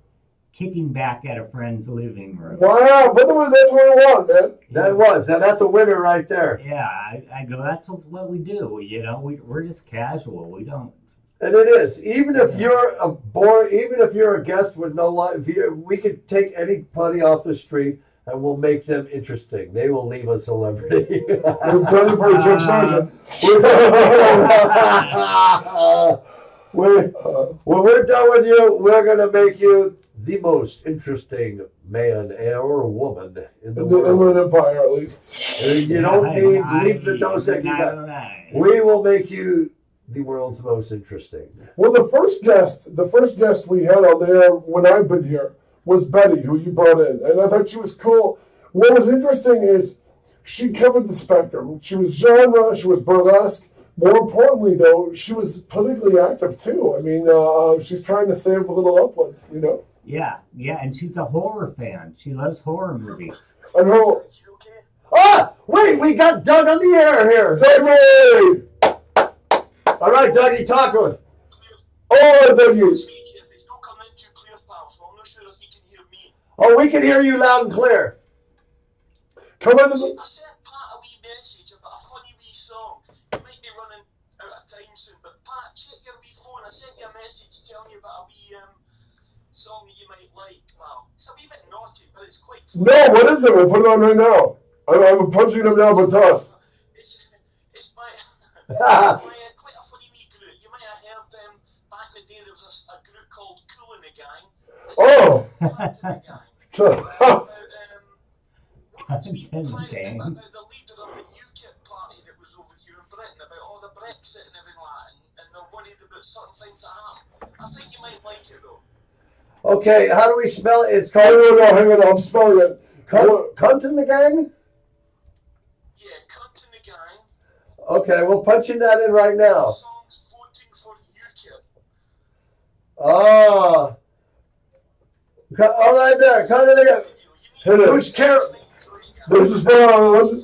kicking back at a friend's living room. Wow, but that's what we want, man. That's a winner right there. Yeah, I go, that's what we do. You know, we're just casual. We don't. And it is. Even if you're a guest with no life, we could take anybody off the street and we'll make them interesting. They will leave a celebrity. We've done it for Jeff Sargent. When we're done with you, we're going to make you the most interesting man or woman in the In the world. Inland Empire, at least. You don't need to leave the Dos Equis. We will make you the world's most interesting. Well, the first guest we had on there when I've been here was Betty, who you brought in, and I thought she was cool. What was interesting is she covered the spectrum. She was genre, she was burlesque. More importantly, though, she was politically active too. I mean, she's trying to save a little upland, you know. Yeah, and she's a horror fan. She loves horror movies. And her, Wait, we got Doug on the air here. Dougie! All right, Dougie, talk to us. Oh, Dougie! It's not coming in too clear, pal, so I'm not sure if he can hear me. Oh, we can hear you loud and clear. Come on. I sent Pat a wee message about a funny wee song. You might be running out of time soon, but Pat, check your wee phone. I sent you a message telling you about a wee song that you might like, pal. It's a wee bit naughty, but it's quite funny. No, what is it? We'll put it on right now. I'm punching him now, but toss. It's by quite a funny wee group. You might have heard them back in the day. There was a group called Cool in the Gang. It's Oh! Cat in the Gang. About the leader of the UKIP party that was over here in Britain, about all the Brexit and everything like that, and they're worried about certain things that happen. I think you might like it though. Okay, how do we spell it? It's No, called hang on, I'm spelling it. Cunt in the Gang? Yeah, Cunt in the Gang. Okay, we're punching that in right now. The song's voting for UKIP. Ah. All right there, Cunt in the Gang. Hit it. Who's Carol? This is fun.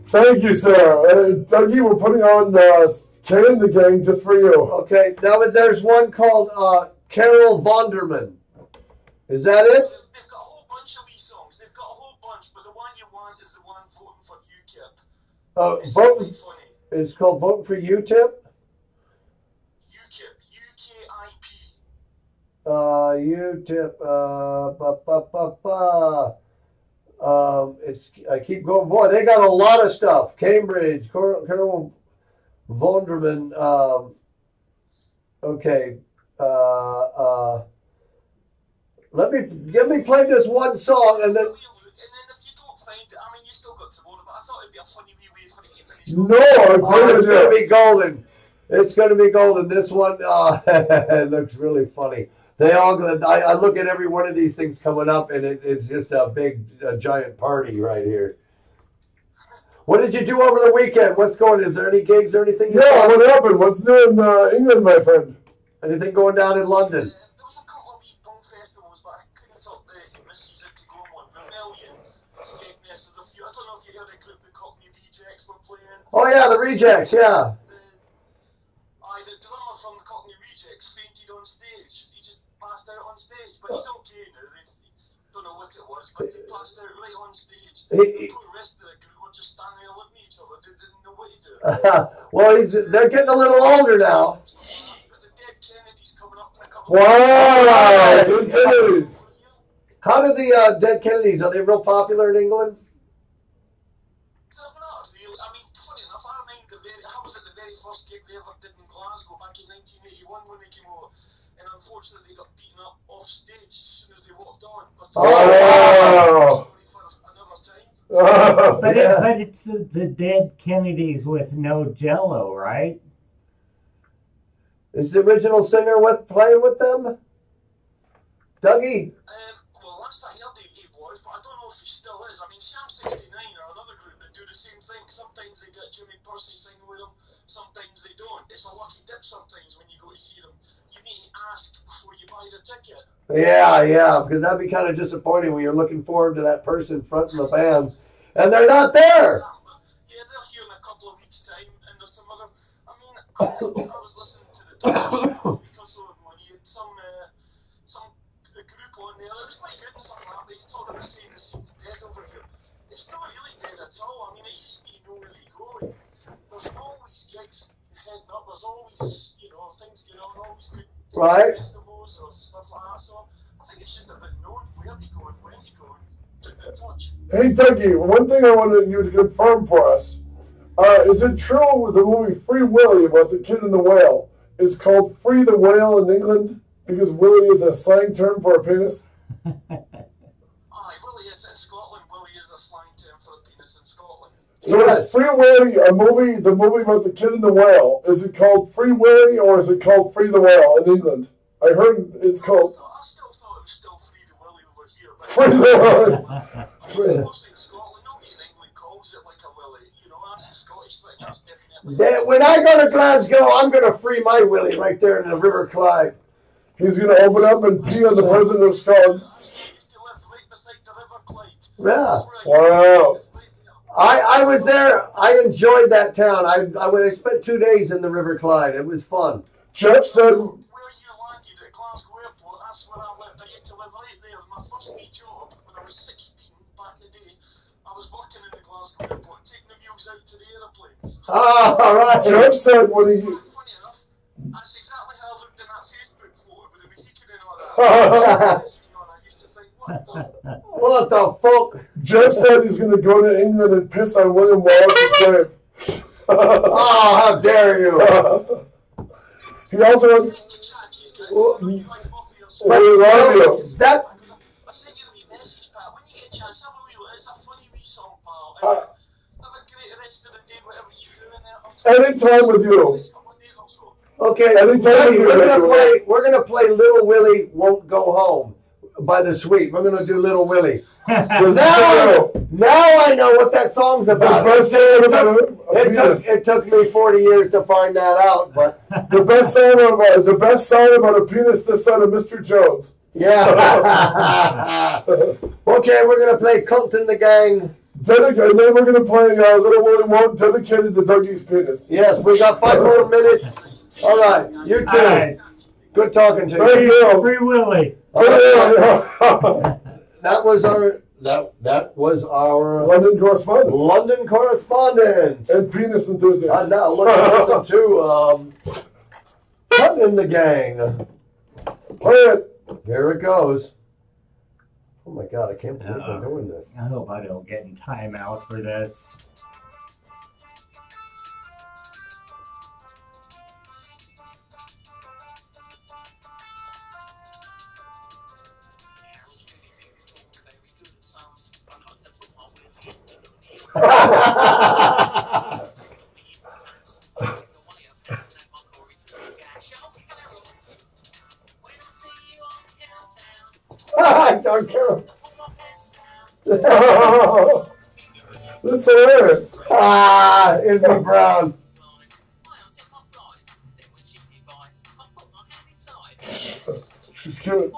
Thank you, sir. Dougie, we're putting on K in the Gang just for you. Okay, now there's one called Carol Vonderman. Is that it? They've got a whole bunch of wee songs. They've got a whole bunch, but the one you want is the one voting for UKIP. It's voting. quite funny. It's called Voting for UTIP. UKIP, UKIP. UTIP. It's. I keep going. Boy, they got a lot of stuff. Cambridge, Carol Vonderman. Okay. Let me play this one song and then. And then if you don't find it, I mean, you still got tomorrow, but I thought it'd be a funny wee way for you to finish. No, It's going to be golden. It's going to be golden. This one it looks really funny. They all going to. I look at every one of these things coming up, and it's just a giant party right here. What did you do over the weekend? What's going? Is there any gigs or anything? Yeah, what happened? What's new in England, my friend? Anything going down in London? There was a couple of wee punk festivals, but I couldn't talk the missus into going one. Rebellion, Skegness, there's a few. I don't know if you heard a group, the Cockney Rejects were playing. Oh yeah, the Rejects. Yeah. The drummer from the Cockney Rejects fainted on stage. He just passed out on stage, but he's okay now. Don't know what it was, but he passed out right on stage. The poor rest of the group were just standing there looking at each other. They didn't know what to do. Well, they're getting a little older now. But the Dead Kennedys coming up in a couple Wow, Dead Kennedys. How do the Dead Kennedys? Are they real popular in England? They're not really. I mean, funny enough, I was at the very first gig they ever did in Glasgow back in 1981 when they came over. And unfortunately, they got beaten up off stage as soon as they walked on. But wow. Sorry for another time. But it's the Dead Kennedys with no Jello, right? Is the original singer playing with them? Dougie? Well, last I heard he was, but I don't know if he still is. I mean, Sham 69 are another group that do the same thing. Sometimes they get Jimmy Percy singing with them, sometimes they don't. It's a lucky dip sometimes when you go to see them. You need to ask before you buy the ticket. Yeah, because that'd be kind of disappointing when you're looking forward to that person fronting the band, and they're not there. Yeah, they're here in a couple of weeks' time, and there's some other. I mean, I was listening to the Dutch a week or so ago, and he had some group on there. It was quite good and something like that, but he talked about saying the scene's dead over here. It's not really dead at all. I mean, it used to be nowhere to go. There's always gigs heading up. There's always, things going on. Always good festivals or stuff like that. So I think it's just a bit known where to go and when to go and keep in touch. Hey, Dougie, one thing I wanted you to confirm for us. Is it true the movie Free Willy about the kid and the whale is called Free the Whale in England because Willy is a slang term for a penis? Aye, Willy is in Scotland. Willy is a slang term for a penis in Scotland. So is Free Willy the movie about the kid and the whale, is it called Free Willy or is it called Free the Whale in England? I heard it's called... I still thought it was still Free the Willy over here. But Free the Willy. It's mostly in Scotland. Nobody in England calls it like a Willy. That's a Scottish thing. That's definitely... When I go to Glasgow, I'm going to free my Willie right there in the River Clyde. He's going to open up and pee on the president of Scotland. He used to live right beside the River Clyde. Yeah. Wow. I was there. I enjoyed that town. I spent 2 days in the River Clyde. It was fun. Jeff said... Where you landed at Glasgow Airport, that's where I lived. I used to live right there. My first wee job, when I was 16, back in the day, I was working in the Glasgow Airport, taking the mules out to the aeroplanes. Oh, all right. Jeff said when he... Funny enough, that's exactly how I looked in that Facebook photo with the Mexican and all that. I used to think, what the fuck? Jeff said he's going to go to England and piss on William Wallace's grave. Oh, how dare you! He also has... But love you. That... I sent you a wee message, Pat. When you get a chance, have a wee look. It's a funny wee song, pal. Have a great rest of the day, whatever you do in there. Anytime with you. Okay, Anytime we're gonna play Little Willie Won't Go Home by the Sweet. We're gonna do Little Willie. now I know what that song's about. It took me 40 years to find that out, but the best song about a penis this side of Mr. Jones. Yeah. Okay, we're gonna play Cult in the Gang. And then we're gonna play Little Willie Won't dedicated to Dougie's penis. Yes, we got 5 more minutes. All right, you too. Right. Good talking to you. Thank you. Free Willy. That was that was our London correspondent. London correspondent. And penis enthusiast. And now let's listen to Cut in the Gang. Play it. Here it goes. Oh my God, I can't believe I'm doing this. I hope I don't get in timeout for this. I don't care. That's hilarious. Izzy Brown. She's cute.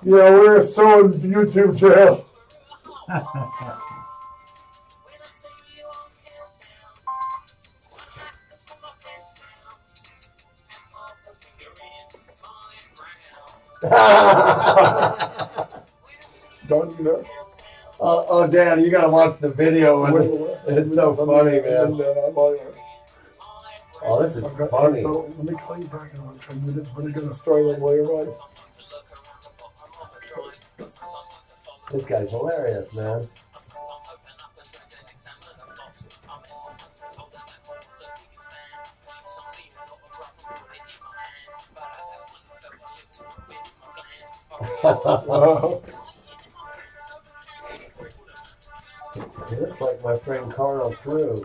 Yeah, we're so in YouTube jail. Don't you know? Oh, Dan, you gotta watch the video. It's so funny, man. Oh, this is funny. Let me call you back in about 10 minutes. We're gonna story them later on. This guy's hilarious, man. He looks like my friend Carl Cruz.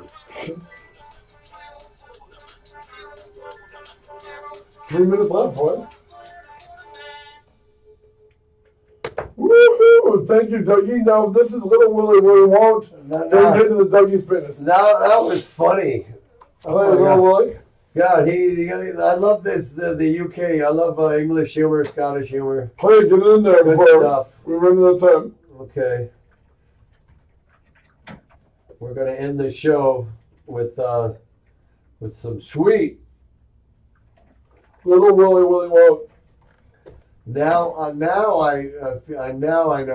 3 minutes left, boys. Woohoo! Thank you, Dougie. Now, this is Little Willie Won't. Then get to the Dougie's business. Now, that was funny. Oh, Little Willie? God, I love this, the UK. I love English humor, Scottish humor. Play it, get it in there Good before stuff. we run out of time. Okay. We're going to end the show with some sweet. Little Willie Won't. Now I know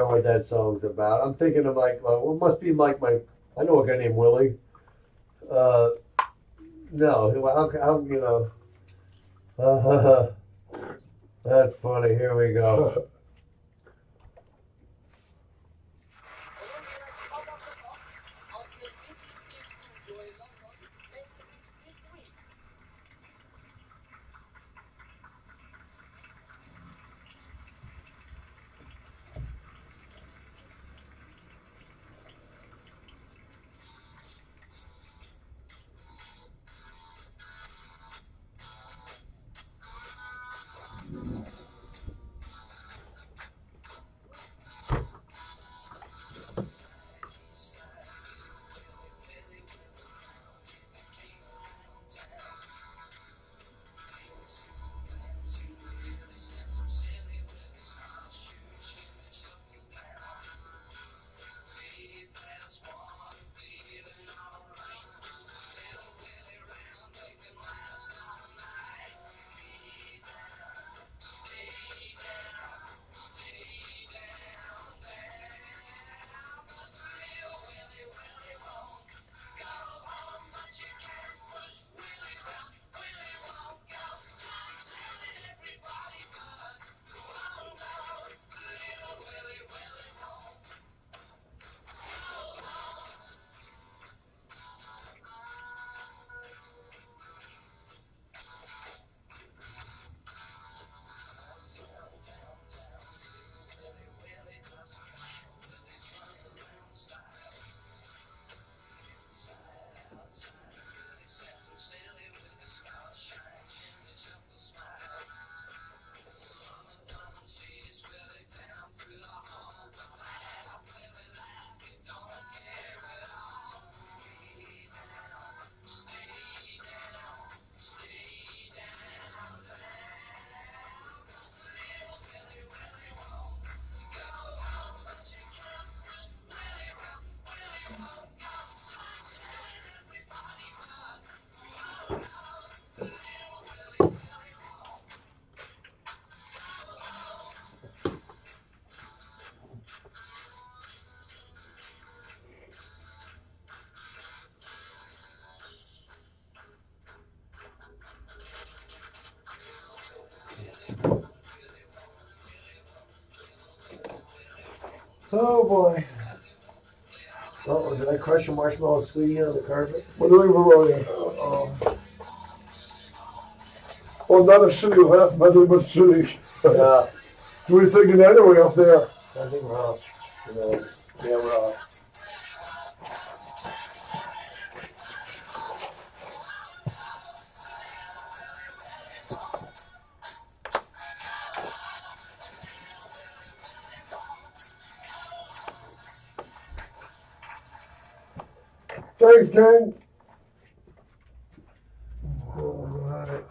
what that song's about. I'm thinking of like, well, it must be like I know a guy named Willie. No, how you know? That's funny. Here we go. Oh boy. Oh, did I crush a marshmallow sweetie on the carpet? We're doing Vermilion. Well, not a shitty last Monday, but shitty. Yeah. Do we say goodnight or are we up there? I think we're off. You know, Yeah, we're off. Thanks, gang. All right.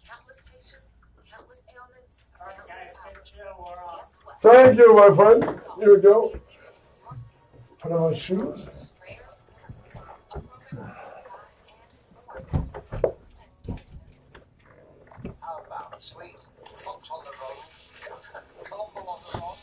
Countless patients, countless ailments. All right, guys, take chill. We're off. Thank you, my friend. Here we go. Put on my shoes. How about sweet? Fox on the road, Colombo on the rock,